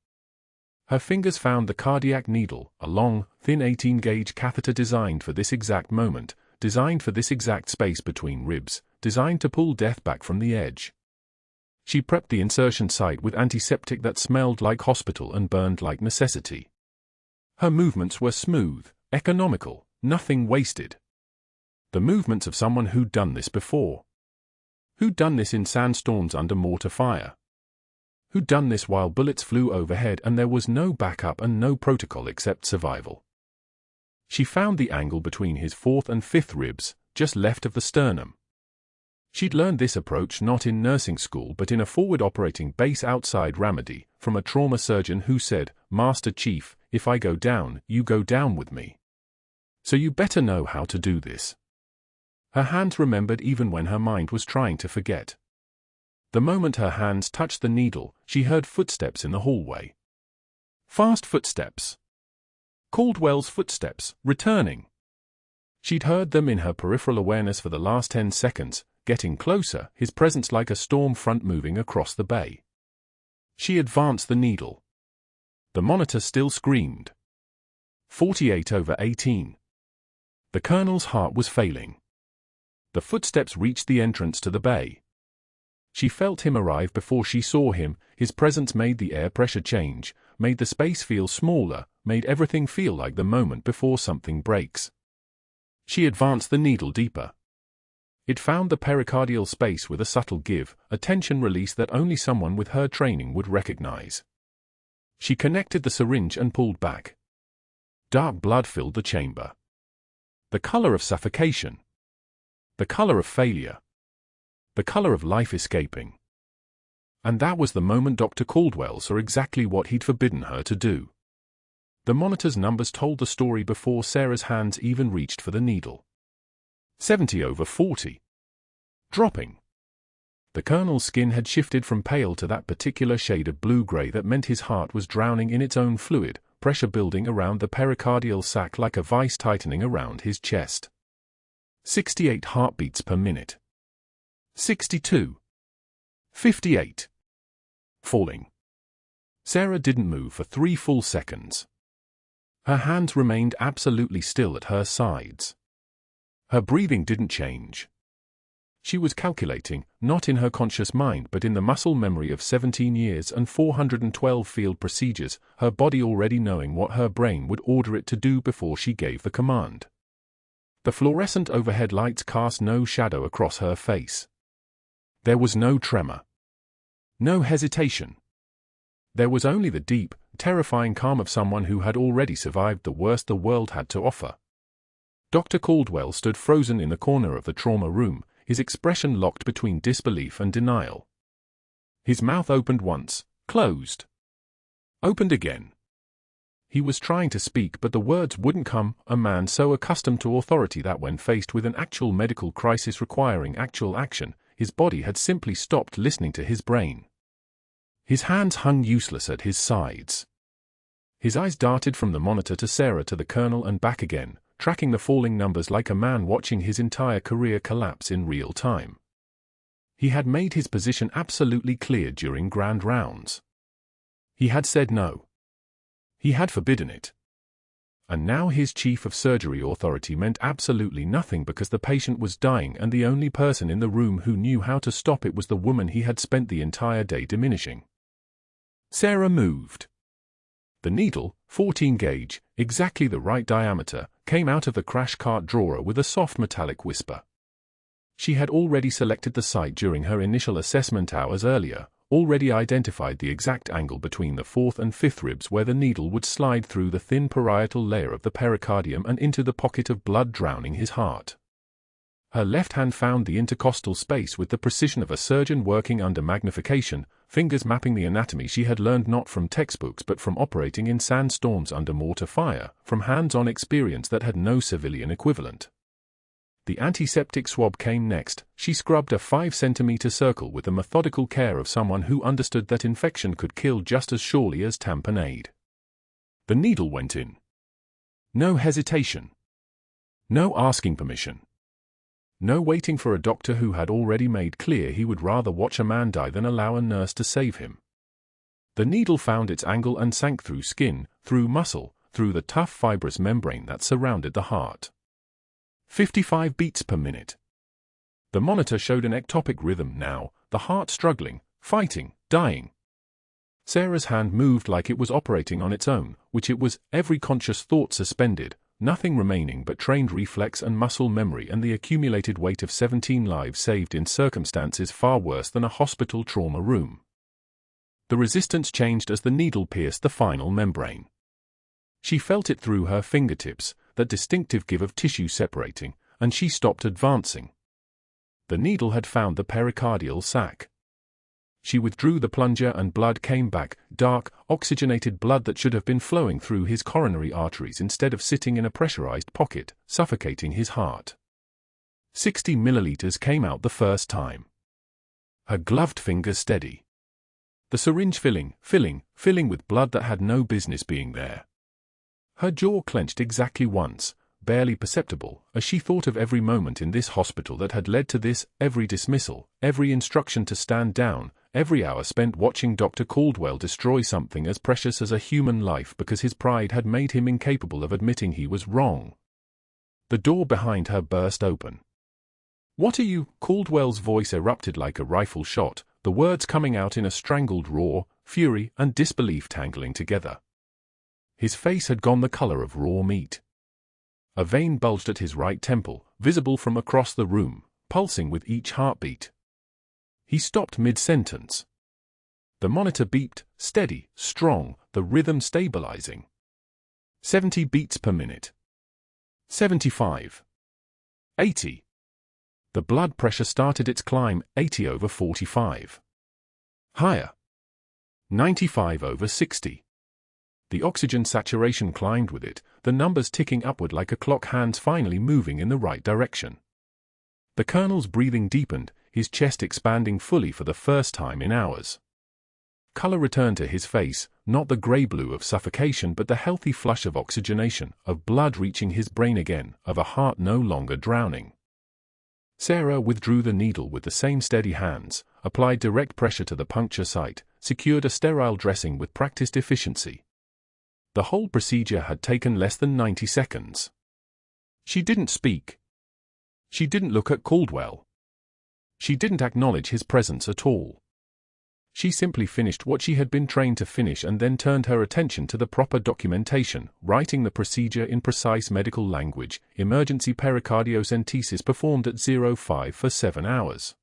Her fingers found the cardiac needle, a long, thin 18-gauge catheter designed for this exact moment, designed for this exact space between ribs, designed to pull death back from the edge. She prepped the insertion site with antiseptic that smelled like hospital and burned like necessity. Her movements were smooth, economical, nothing wasted. The movements of someone who'd done this before. Who'd done this in sandstorms under mortar fire. Who'd done this while bullets flew overhead and there was no backup and no protocol except survival. She found the angle between his 4th and 5th ribs, just left of the sternum. She'd learned this approach not in nursing school but in a forward operating base outside Ramadi, from a trauma surgeon who said, "Master Chief, if I go down, you go down with me. So you better know how to do this." Her hands remembered even when her mind was trying to forget. The moment her hands touched the needle, she heard footsteps in the hallway. Fast footsteps. Caldwell's footsteps, returning. She'd heard them in her peripheral awareness for the last 10 seconds, getting closer, his presence like a storm front moving across the bay. She advanced the needle. The monitor still screamed. 48/18. The colonel's heart was failing. The footsteps reached the entrance to the bay. She felt him arrive before she saw him, his presence made the air pressure change, made the space feel smaller, made everything feel like the moment before something breaks. She advanced the needle deeper. It found the pericardial space with a subtle give, a tension release that only someone with her training would recognize. She connected the syringe and pulled back. Dark blood filled the chamber. The color of suffocation. The color of failure. The color of life escaping. And that was the moment Dr. Caldwell saw exactly what he'd forbidden her to do. The monitor's numbers told the story before Sarah's hands even reached for the needle. 70/40. Dropping. The colonel's skin had shifted from pale to that particular shade of blue-gray that meant his heart was drowning in its own fluid, pressure building around the pericardial sac like a vice tightening around his chest. 68 heartbeats per minute. 62. 58. Falling. Sarah didn't move for 3 full seconds. Her hands remained absolutely still at her sides. Her breathing didn't change. She was calculating, not in her conscious mind but in the muscle memory of 17 years and 412 field procedures, her body already knowing what her brain would order it to do before she gave the command. The fluorescent overhead lights cast no shadow across her face. There was no tremor. No hesitation. There was only the deep, terrifying calm of someone who had already survived the worst the world had to offer. Dr. Caldwell stood frozen in the corner of the trauma room, his expression locked between disbelief and denial. His mouth opened once, closed. Opened again. He was trying to speak but the words wouldn't come, a man so accustomed to authority that when faced with an actual medical crisis requiring actual action, his body had simply stopped listening to his brain. His hands hung useless at his sides. His eyes darted from the monitor to Sarah to the colonel and back again, tracking the falling numbers like a man watching his entire career collapse in real time. He had made his position absolutely clear during grand rounds. He had said no. He had forbidden it. And now his chief of surgery authority meant absolutely nothing because the patient was dying and the only person in the room who knew how to stop it was the woman he had spent the entire day diminishing. Sarah moved. The needle, 14 gauge, exactly the right diameter, came out of the crash cart drawer with a soft metallic whisper. She had already selected the site during her initial assessment hours earlier, already identified the exact angle between the fourth and fifth ribs where the needle would slide through the thin parietal layer of the pericardium and into the pocket of blood drowning his heart. Her left hand found the intercostal space with the precision of a surgeon working under magnification, fingers mapping the anatomy she had learned not from textbooks but from operating in sandstorms under mortar fire, from hands-on experience that had no civilian equivalent. The antiseptic swab came next. She scrubbed a 5-centimeter circle with the methodical care of someone who understood that infection could kill just as surely as tamponade. The needle went in. No hesitation. No asking permission. No waiting for a doctor who had already made clear he would rather watch a man die than allow a nurse to save him. The needle found its angle and sank through skin, through muscle, through the tough fibrous membrane that surrounded the heart. 55 beats per minute. The monitor showed an ectopic rhythm now, the heart struggling, fighting, dying. Sarah's hand moved like it was operating on its own, which it was, every conscious thought suspended, nothing remaining but trained reflex and muscle memory and the accumulated weight of 17 lives saved in circumstances far worse than a hospital trauma room. The resistance changed as the needle pierced the final membrane. She felt it through her fingertips, that distinctive give of tissue separating, and she stopped advancing. The needle had found the pericardial sac. She withdrew the plunger and blood came back, dark, oxygenated blood that should have been flowing through his coronary arteries instead of sitting in a pressurized pocket, suffocating his heart. 60 milliliters came out the first time. Her gloved fingers steady. The syringe filling with blood that had no business being there. Her jaw clenched exactly once, barely perceptible, as she thought of every moment in this hospital that had led to this, every dismissal, every instruction to stand down, every hour spent watching Dr. Caldwell destroy something as precious as a human life because his pride had made him incapable of admitting he was wrong. The door behind her burst open. "What are you?" Caldwell's voice erupted like a rifle shot, the words coming out in a strangled roar, fury and disbelief tangling together. His face had gone the color of raw meat. A vein bulged at his right temple, visible from across the room, pulsing with each heartbeat. He stopped mid-sentence. The monitor beeped, steady, strong, the rhythm stabilizing. 70 beats per minute. 75. 80. The blood pressure started its climb, 80 over 45. Higher. 95 over 60. The oxygen saturation climbed with it, the numbers ticking upward like a clock, hands finally moving in the right direction. The colonel's breathing deepened, his chest expanding fully for the first time in hours. Color returned to his face, not the gray-blue of suffocation but the healthy flush of oxygenation, of blood reaching his brain again, of a heart no longer drowning. Sarah withdrew the needle with the same steady hands, applied direct pressure to the puncture site, secured a sterile dressing with practiced efficiency. The whole procedure had taken less than 90 seconds. She didn't speak. She didn't look at Caldwell. She didn't acknowledge his presence at all. She simply finished what she had been trained to finish and then turned her attention to the proper documentation, writing the procedure in precise medical language, emergency pericardiocentesis performed at 05 for 7 hours.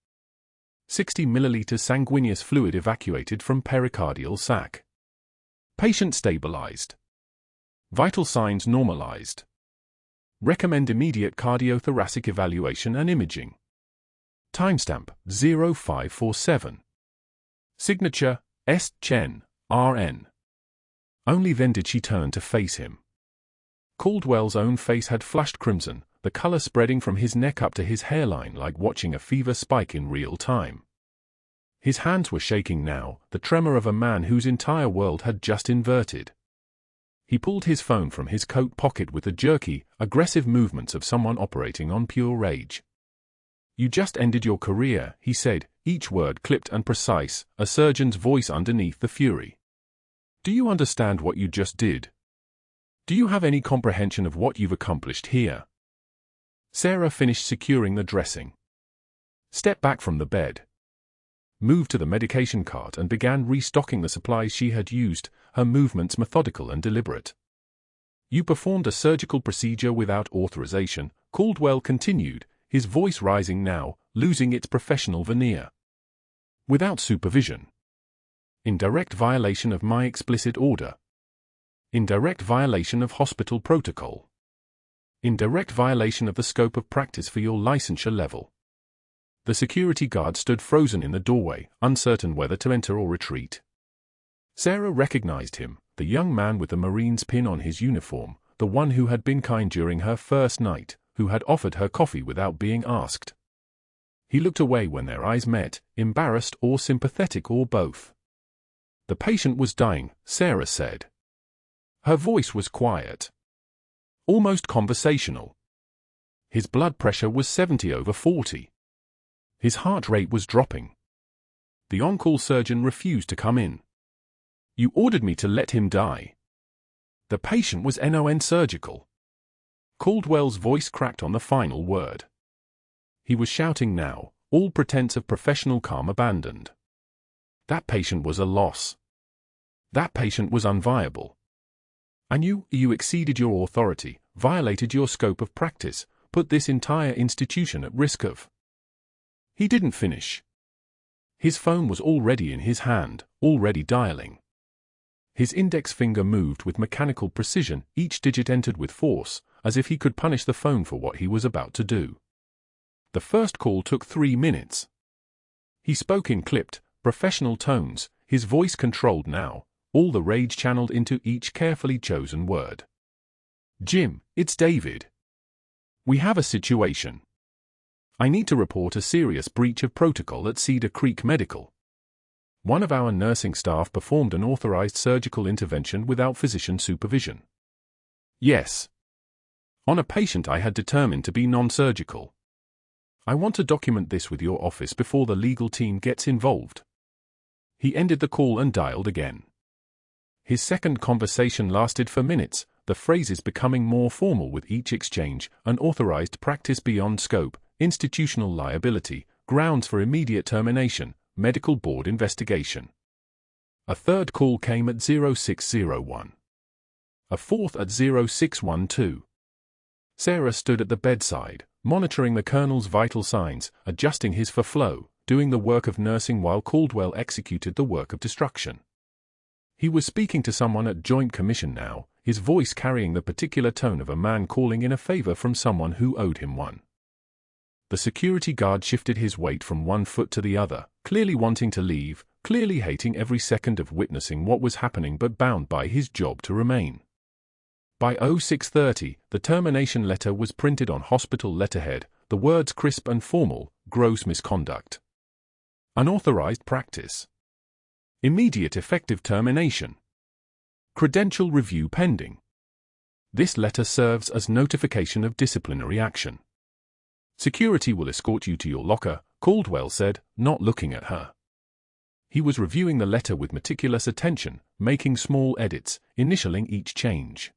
60 milliliters sanguineous fluid evacuated from pericardial sac. Patient stabilized. Vital signs normalized. Recommend immediate cardiothoracic evaluation and imaging. Timestamp 0547. Signature S. Chen, RN. Only then did she turn to face him. Caldwell's own face had flushed crimson, the color spreading from his neck up to his hairline like watching a fever spike in real time. His hands were shaking now, the tremor of a man whose entire world had just inverted. He pulled his phone from his coat pocket with the jerky, aggressive movements of someone operating on pure rage. "You just ended your career," he said, each word clipped and precise, a surgeon's voice underneath the fury. "Do you understand what you just did? Do you have any comprehension of what you've accomplished here? Sarah finished securing the dressing. Stepped back from the bed. Moved to the medication cart and began restocking the supplies she had used, her movements methodical and deliberate. You performed a surgical procedure without authorization, Caldwell continued, his voice rising now, losing its professional veneer. Without supervision. In direct violation of my explicit order. In direct violation of hospital protocol. In direct violation of the scope of practice for your licensure level. The security guard stood frozen in the doorway, uncertain whether to enter or retreat. Sarah recognized him, the young man with the Marine's pin on his uniform, the one who had been kind during her first night, who had offered her coffee without being asked. He looked away when their eyes met, embarrassed or sympathetic or both. The patient was dying, Sarah said. Her voice was quiet. Almost conversational. His blood pressure was 70/40. His heart rate was dropping. The on-call surgeon refused to come in. You ordered me to let him die. The patient was non-surgical. Caldwell's voice cracked on the final word. He was shouting now, all pretense of professional calm abandoned. That patient was a loss. That patient was unviable. And you exceeded your authority, violated your scope of practice, put this entire institution at risk of. He didn't finish. His phone was already in his hand, already dialing. His index finger moved with mechanical precision, each digit entered with force, as if he could punish the phone for what he was about to do. The first call took 3 minutes. He spoke in clipped, professional tones, his voice controlled now, all the rage channeled into each carefully chosen word. Jim, it's David. We have a situation. I need to report a serious breach of protocol at Cedar Creek Medical. One of our nursing staff performed an authorized surgical intervention without physician supervision. Yes. On a patient I had determined to be non-surgical. I want to document this with your office before the legal team gets involved. He ended the call and dialed again. His second conversation lasted for minutes, the phrases becoming more formal with each exchange, unauthorized practice beyond scope, institutional liability, grounds for immediate termination, medical board investigation. A third call came at 0601. A fourth at 0612. Sarah stood at the bedside, monitoring the colonel's vital signs, adjusting his flow, doing the work of nursing while Caldwell executed the work of destruction. He was speaking to someone at Joint Commission now, his voice carrying the particular tone of a man calling in a favor from someone who owed him one. The security guard shifted his weight from one foot to the other, clearly wanting to leave, clearly hating every second of witnessing what was happening but bound by his job to remain. By 0630, the termination letter was printed on hospital letterhead, the words crisp and formal, gross misconduct. Unauthorized practice. Immediate effective termination. Credential review pending. This letter serves as notification of disciplinary action. Security will escort you to your locker, Caldwell said, not looking at her. He was reviewing the letter with meticulous attention, making small edits, initialing each change.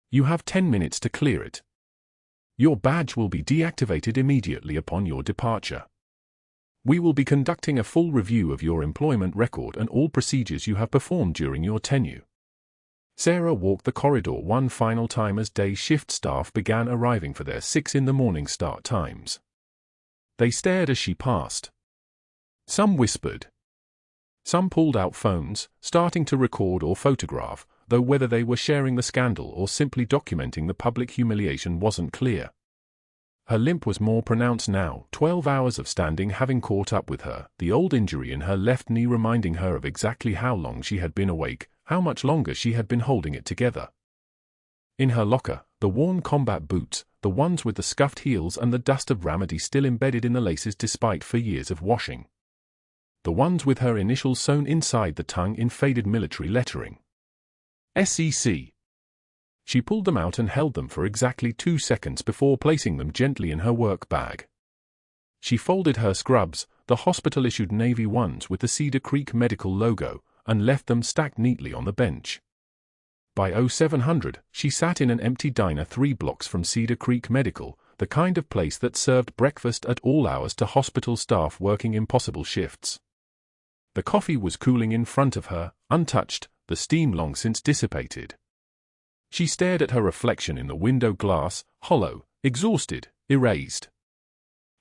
You have 10 minutes to clear it. Your badge will be deactivated immediately upon your departure. We will be conducting a full review of your employment record and all procedures you have performed during your tenure. Sarah walked the corridor one final time as day shift staff began arriving for their 6 a.m. start times. They stared as she passed. Some whispered. Some pulled out phones, starting to record or photograph, though whether they were sharing the scandal or simply documenting the public humiliation wasn't clear. Her limp was more pronounced now, 12 hours of standing having caught up with her, the old injury in her left knee reminding her of exactly how long she had been awake, how much longer she had been holding it together. In her locker, the worn combat boots, the ones with the scuffed heels and the dust of remedy still embedded in the laces despite for years of washing. The ones with her initials sewn inside the tongue in faded military lettering. SEC. She pulled them out and held them for exactly 2 seconds before placing them gently in her work bag. She folded her scrubs, the hospital-issued navy ones with the Cedar Creek Medical logo, and left them stacked neatly on the bench. By 0700, she sat in an empty diner 3 blocks from Cedar Creek Medical, the kind of place that served breakfast at all hours to hospital staff working impossible shifts. The coffee was cooling in front of her, untouched, the steam long since dissipated. She stared at her reflection in the window glass, hollow, exhausted, erased.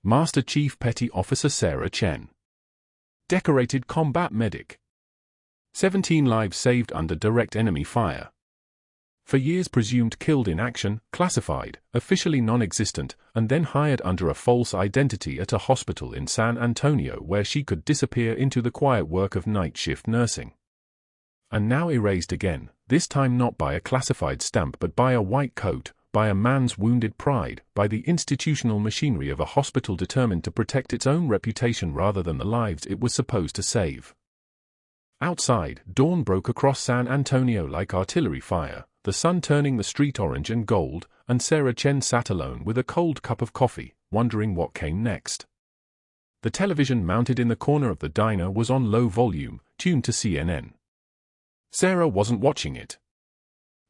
Master Chief Petty Officer Sarah Chen. Decorated combat medic. 17 lives saved under direct enemy fire. For years presumed killed in action, classified, officially non-existent, and then hired under a false identity at a hospital in San Antonio where she could disappear into the quiet work of night shift nursing. And now erased again, this time not by a classified stamp but by a white coat, by a man's wounded pride, by the institutional machinery of a hospital determined to protect its own reputation rather than the lives it was supposed to save. Outside, dawn broke across San Antonio like artillery fire, the sun turning the street orange and gold, and Sarah Chen sat alone with a cold cup of coffee, wondering what came next. The television mounted in the corner of the diner was on low volume, tuned to CNN. Sarah wasn't watching it.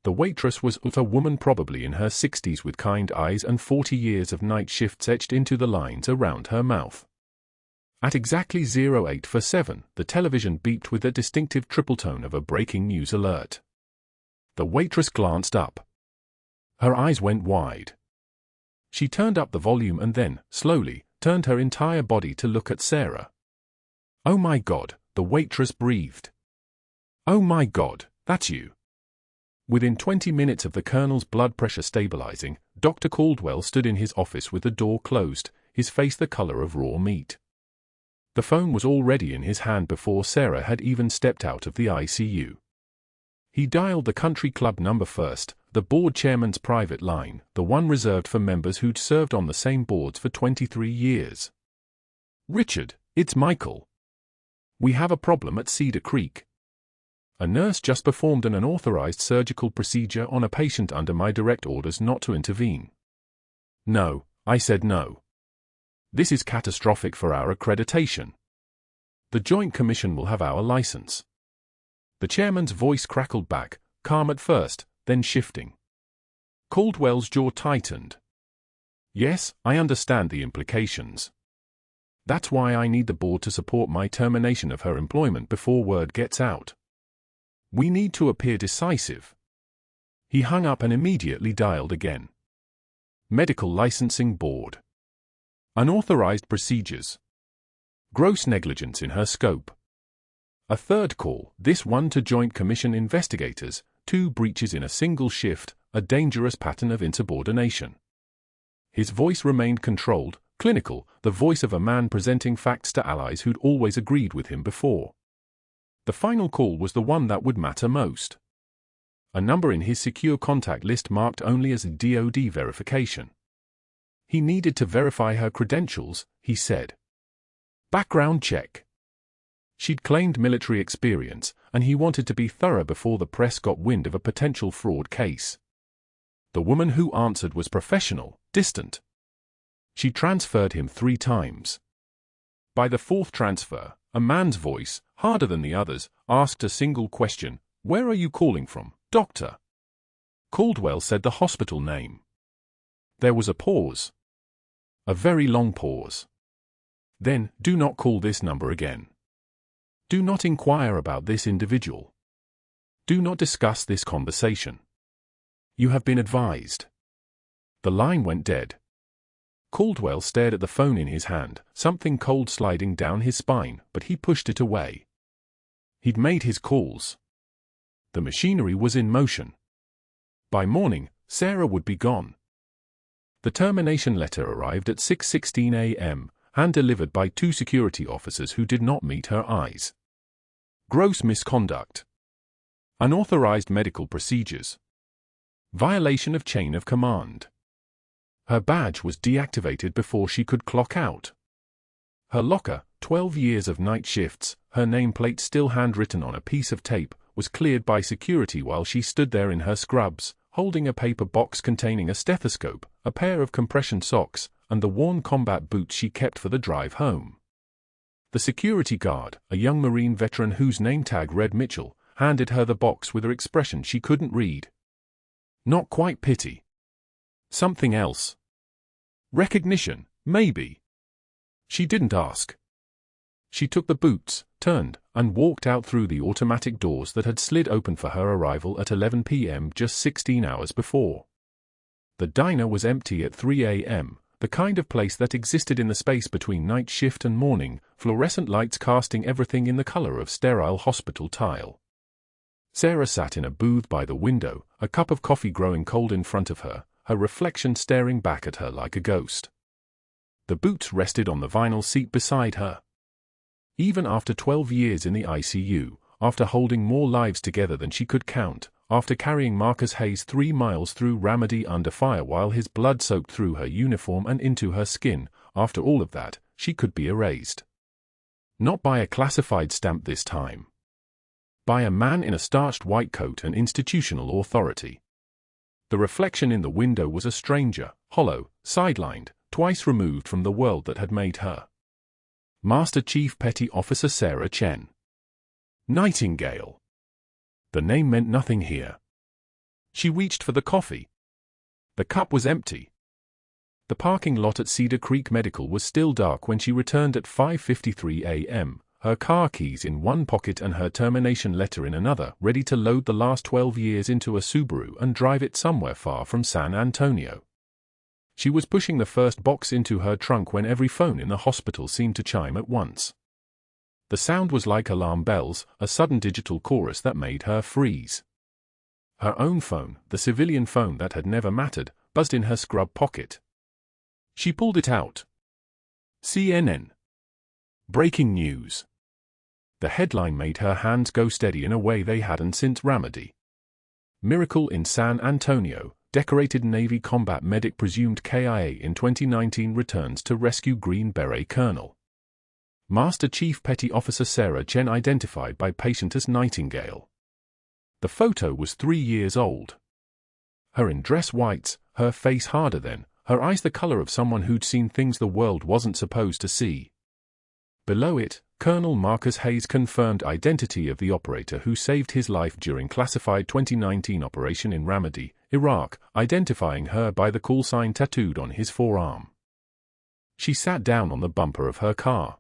The waitress was a woman probably in her 60s with kind eyes and 40 years of night shifts etched into the lines around her mouth. At exactly 0847, the television beeped with the distinctive triple tone of a breaking news alert. The waitress glanced up. Her eyes went wide. She turned up the volume and then, slowly, turned her entire body to look at Sarah. "Oh my God," the waitress breathed. "Oh my God, that's you." Within 20 minutes of the colonel's blood pressure stabilizing, Dr. Caldwell stood in his office with the door closed, his face the color of raw meat. The phone was already in his hand before Sarah had even stepped out of the ICU. He dialed the country club number first, the board chairman's private line, the one reserved for members who'd served on the same boards for 23 years. "Richard, it's Michael. We have a problem at Cedar Creek. A nurse just performed an unauthorized surgical procedure on a patient under my direct orders not to intervene." "No," I said no. "This is catastrophic for our accreditation. The Joint Commission will have our license." The chairman's voice crackled back, calm at first, then shifting. Caldwell's jaw tightened. "Yes, I understand the implications. That's why I need the board to support my termination of her employment before word gets out. We need to appear decisive." He hung up and immediately dialed again. Medical Licensing Board. Unauthorized procedures. Gross negligence in her scope. A third call, this one to Joint Commission investigators, 2 breaches in a single shift, a dangerous pattern of insubordination. His voice remained controlled, clinical, the voice of a man presenting facts to allies who'd always agreed with him before. The final call was the one that would matter most. A number in his secure contact list marked only as DoD verification. He needed to verify her credentials, he said. Background check. She'd claimed military experience, and he wanted to be thorough before the press got wind of a potential fraud case. The woman who answered was professional, distant. She transferred him 3 times. By the 4th transfer, a man's voice, harder than the others, asked a single question: "Where are you calling from, doctor?" Caldwell said the hospital name. There was a pause. A very long pause. Then, "Do not call this number again. Do not inquire about this individual. Do not discuss this conversation. You have been advised." The line went dead. Caldwell stared at the phone in his hand, something cold sliding down his spine, but he pushed it away. He'd made his calls. The machinery was in motion. By morning, Sarah would be gone. The termination letter arrived at 6:16 a.m., hand-delivered by 2 security officers who did not meet her eyes. Gross misconduct. Unauthorized medical procedures. Violation of chain of command. Her badge was deactivated before she could clock out. Her locker, 12 years of night shifts, her nameplate still handwritten on a piece of tape, was cleared by security while she stood there in her scrubs, holding a paper box containing a stethoscope, a pair of compression socks, and the worn combat boots she kept for the drive home. The security guard, a young Marine veteran whose name tag read Mitchell, handed her the box with an expression she couldn't read. Not quite pity. Something else. Recognition, maybe. She didn't ask. She took the boots, turned, and walked out through the automatic doors that had slid open for her arrival at 11 p.m. just 16 hours before. The diner was empty at 3 a.m., the kind of place that existed in the space between night shift and morning, fluorescent lights casting everything in the color of sterile hospital tile. Sarah sat in a booth by the window, a cup of coffee growing cold in front of her, her reflection staring back at her like a ghost. The boots rested on the vinyl seat beside her. Even after 12 years in the ICU, after holding more lives together than she could count, after carrying Marcus Hayes 3 miles through Ramadi under fire while his blood soaked through her uniform and into her skin, after all of that, she could be erased. Not by a classified stamp this time. By a man in a starched white coat and institutional authority. The reflection in the window was a stranger, hollow, sidelined, twice removed from the world that had made her. Master Chief Petty Officer Sarah Chen. Nightingale. The name meant nothing here. She reached for the coffee. The cup was empty. The parking lot at Cedar Creek Medical was still dark when she returned at 5:53 a.m., her car keys in one pocket and her termination letter in another, ready to load the last 12 years into a Subaru and drive it somewhere far from San Antonio. She was pushing the first box into her trunk when every phone in the hospital seemed to chime at once. The sound was like alarm bells, a sudden digital chorus that made her freeze. Her own phone, the civilian phone that had never mattered, buzzed in her scrub pocket. She pulled it out. CNN. Breaking news. The headline made her hands go steady in a way they hadn't since Ramadi. Miracle in San Antonio. Decorated Navy combat medic presumed KIA in 2019 returns to rescue Green Beret Colonel. Master Chief Petty Officer Sarah Chen identified by patient as Nightingale. The photo was 3 years old. Her in dress whites, her face harder than, her eyes the color of someone who'd seen things the world wasn't supposed to see. Below it, Colonel Marcus Hayes confirmed identity of the operator who saved his life during classified 2019 operation in Ramadi, Iraq, identifying her by the call sign tattooed on his forearm. She sat down on the bumper of her car.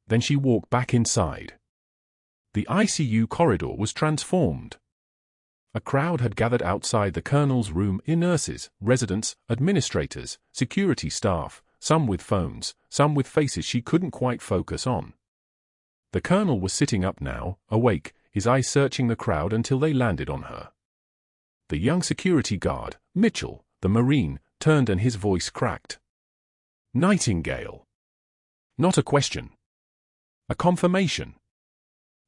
Then she walked back inside. The ICU corridor was transformed. A crowd had gathered outside the colonel's room, nurses, residents, administrators, security staff, some with phones, some with faces she couldn't quite focus on. The colonel was sitting up now, awake, his eyes searching the crowd until they landed on her. The young security guard, Mitchell, the Marine, turned and his voice cracked. Nightingale. Not a question. A confirmation.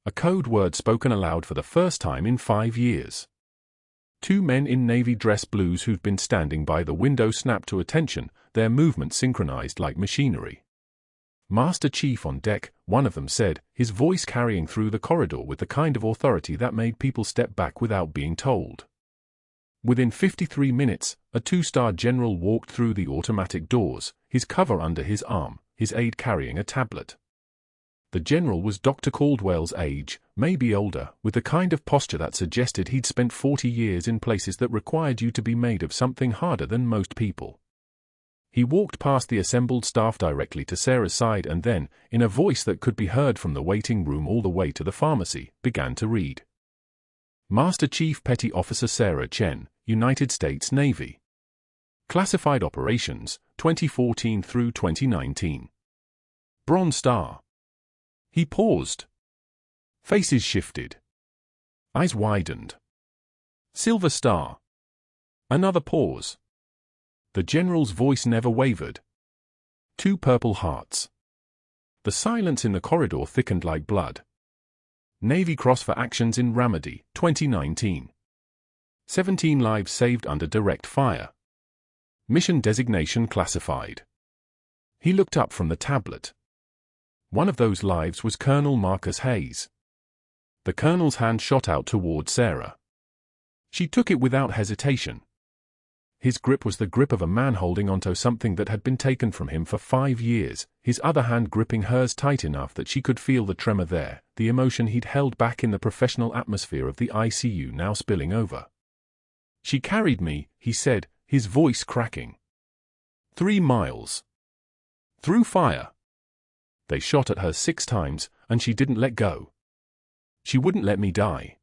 A code word spoken aloud for the first time in 5 years. 2 men in navy dress blues who'd been standing by the window snapped to attention, their movements synchronized like machinery. Master Chief on deck, one of them said, his voice carrying through the corridor with the kind of authority that made people step back without being told. Within 53 minutes, a 2-star general walked through the automatic doors, his cover under his arm, his aide carrying a tablet. The general was Dr. Caldwell's age, maybe older, with the kind of posture that suggested he'd spent 40 years in places that required you to be made of something harder than most people. He walked past the assembled staff directly to Sarah's side and then, in a voice that could be heard from the waiting room all the way to the pharmacy, began to read. Master Chief Petty Officer Sarah Chen, United States Navy. Classified Operations, 2014 through 2019. Bronze Star. He paused. Faces shifted. Eyes widened. Silver Star. Another pause. The general's voice never wavered. 2 purple hearts. The silence in the corridor thickened like blood. Navy Cross for actions in Ramadi, 2019. 17 lives saved under direct fire. Mission designation classified. He looked up from the tablet. One of those lives was Colonel Marcus Hayes. The colonel's hand shot out toward Sarah. She took it without hesitation. His grip was the grip of a man holding onto something that had been taken from him for 5 years, his other hand gripping hers tight enough that she could feel the tremor there, the emotion he'd held back in the professional atmosphere of the ICU now spilling over. "She carried me," he said, his voice cracking. 3 miles. Through fire. They shot at her 6 times, and she didn't let go. She wouldn't let me die.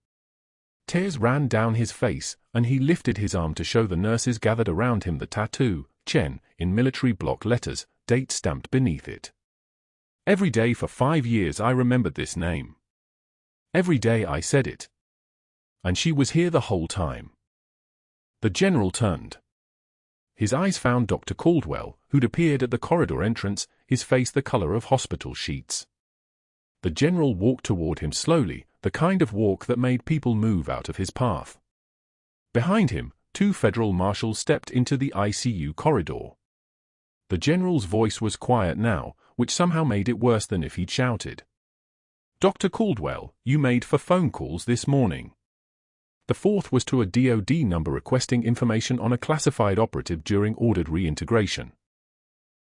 Tears ran down his face, and he lifted his arm to show the nurses gathered around him the tattoo, Chen, in military block letters, date stamped beneath it. Every day for 5 years I remembered this name. Every day I said it. And she was here the whole time. The general turned. His eyes found Dr. Caldwell, who'd appeared at the corridor entrance, his face the color of hospital sheets. The general walked toward him slowly, the kind of walk that made people move out of his path. Behind him, 2 federal marshals stepped into the ICU corridor. The general's voice was quiet now, which somehow made it worse than if he'd shouted. "Dr. Caldwell, you made 4 phone calls this morning. The 4th was to a DoD number requesting information on a classified operative during ordered reintegration.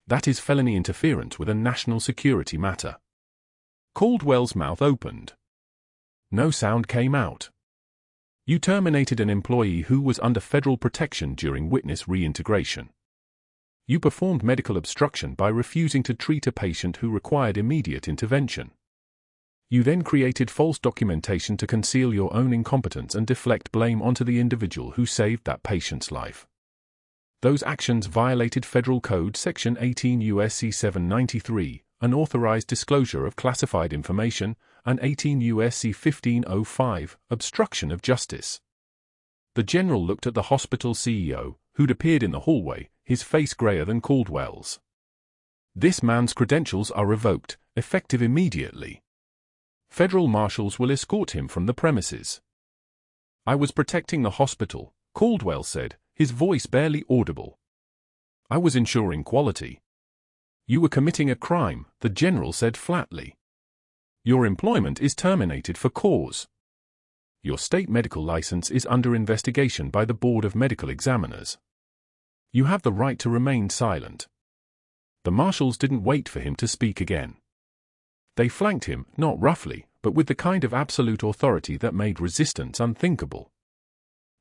That is felony interference with a national security matter." Caldwell's mouth opened. No sound came out. "You terminated an employee who was under federal protection during witness reintegration. You performed medical obstruction by refusing to treat a patient who required immediate intervention. You then created false documentation to conceal your own incompetence and deflect blame onto the individual who saved that patient's life. Those actions violated Federal Code Section 18 U.S.C. 793, unauthorized disclosure of classified information, and 18 U.S.C. 1505, obstruction of justice." The general looked at the hospital CEO, who'd appeared in the hallway, his face grayer than Caldwell's. "This man's credentials are revoked, effective immediately. Federal marshals will escort him from the premises." "I was protecting the hospital," Caldwell said, his voice barely audible. "I was ensuring quality." "You were committing a crime," the general said flatly. "Your employment is terminated for cause. Your state medical license is under investigation by the Board of Medical Examiners. You have the right to remain silent." The marshals didn't wait for him to speak again. They flanked him, not roughly, but with the kind of absolute authority that made resistance unthinkable.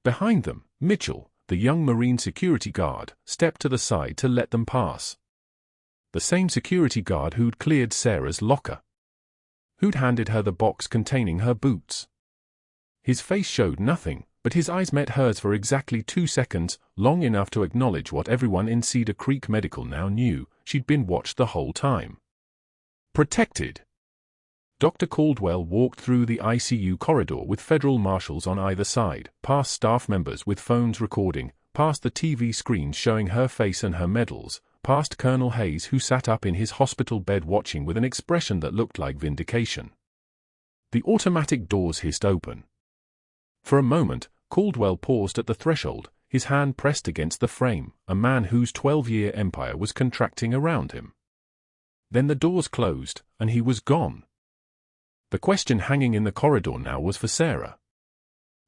Behind them, Mitchell, the young Marine security guard, stepped to the side to let them pass. The same security guard who'd cleared Sarah's locker. Who'd handed her the box containing her boots. His face showed nothing, but his eyes met hers for exactly 2 seconds, long enough to acknowledge what everyone in Cedar Creek Medical now knew: she'd been watched the whole time. Protected. Dr. Caldwell walked through the ICU corridor with federal marshals on either side, past staff members with phones recording, past the TV screens showing her face and her medals, past Colonel Hayes, who sat up in his hospital bed watching with an expression that looked like vindication. The automatic doors hissed open. For a moment, Caldwell paused at the threshold, his hand pressed against the frame, a man whose 12-year empire was contracting around him. Then the doors closed, and he was gone. The question hanging in the corridor now was for Sarah.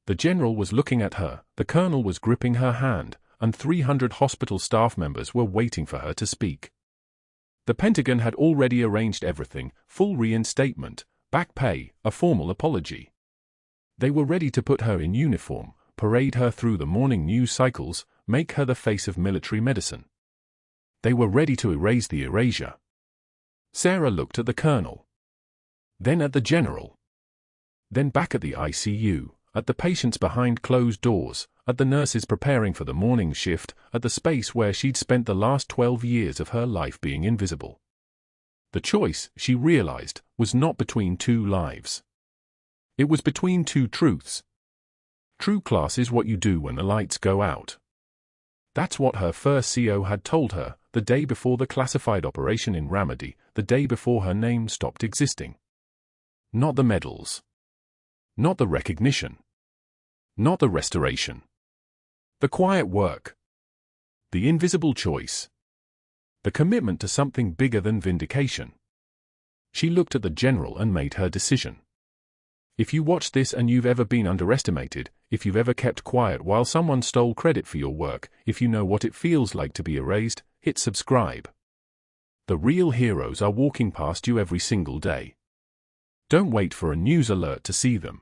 The general was looking at her, the colonel was gripping her hand, and 300 hospital staff members were waiting for her to speak. The Pentagon had already arranged everything: full reinstatement, back pay, a formal apology. They were ready to put her in uniform, parade her through the morning news cycles, make her the face of military medicine. They were ready to erase the erasure. Sarah looked at the colonel. Then at the general. Then back at the ICU, at the patients behind closed doors, at the nurses preparing for the morning shift, at the space where she'd spent the last 12 years of her life being invisible. The choice, she realized, was not between 2 lives. It was between 2 truths. True class is what you do when the lights go out. That's what her first CO had told her, the day before the classified operation in Ramadi, the day before her name stopped existing. Not the medals. Not the recognition. Not the restoration. The quiet work. The invisible choice. The commitment to something bigger than vindication. She looked at the general and made her decision. If you watched this and you've ever been underestimated, if you've ever kept quiet while someone stole credit for your work, if you know what it feels like to be erased, hit subscribe. The real heroes are walking past you every single day. Don't wait for a news alert to see them.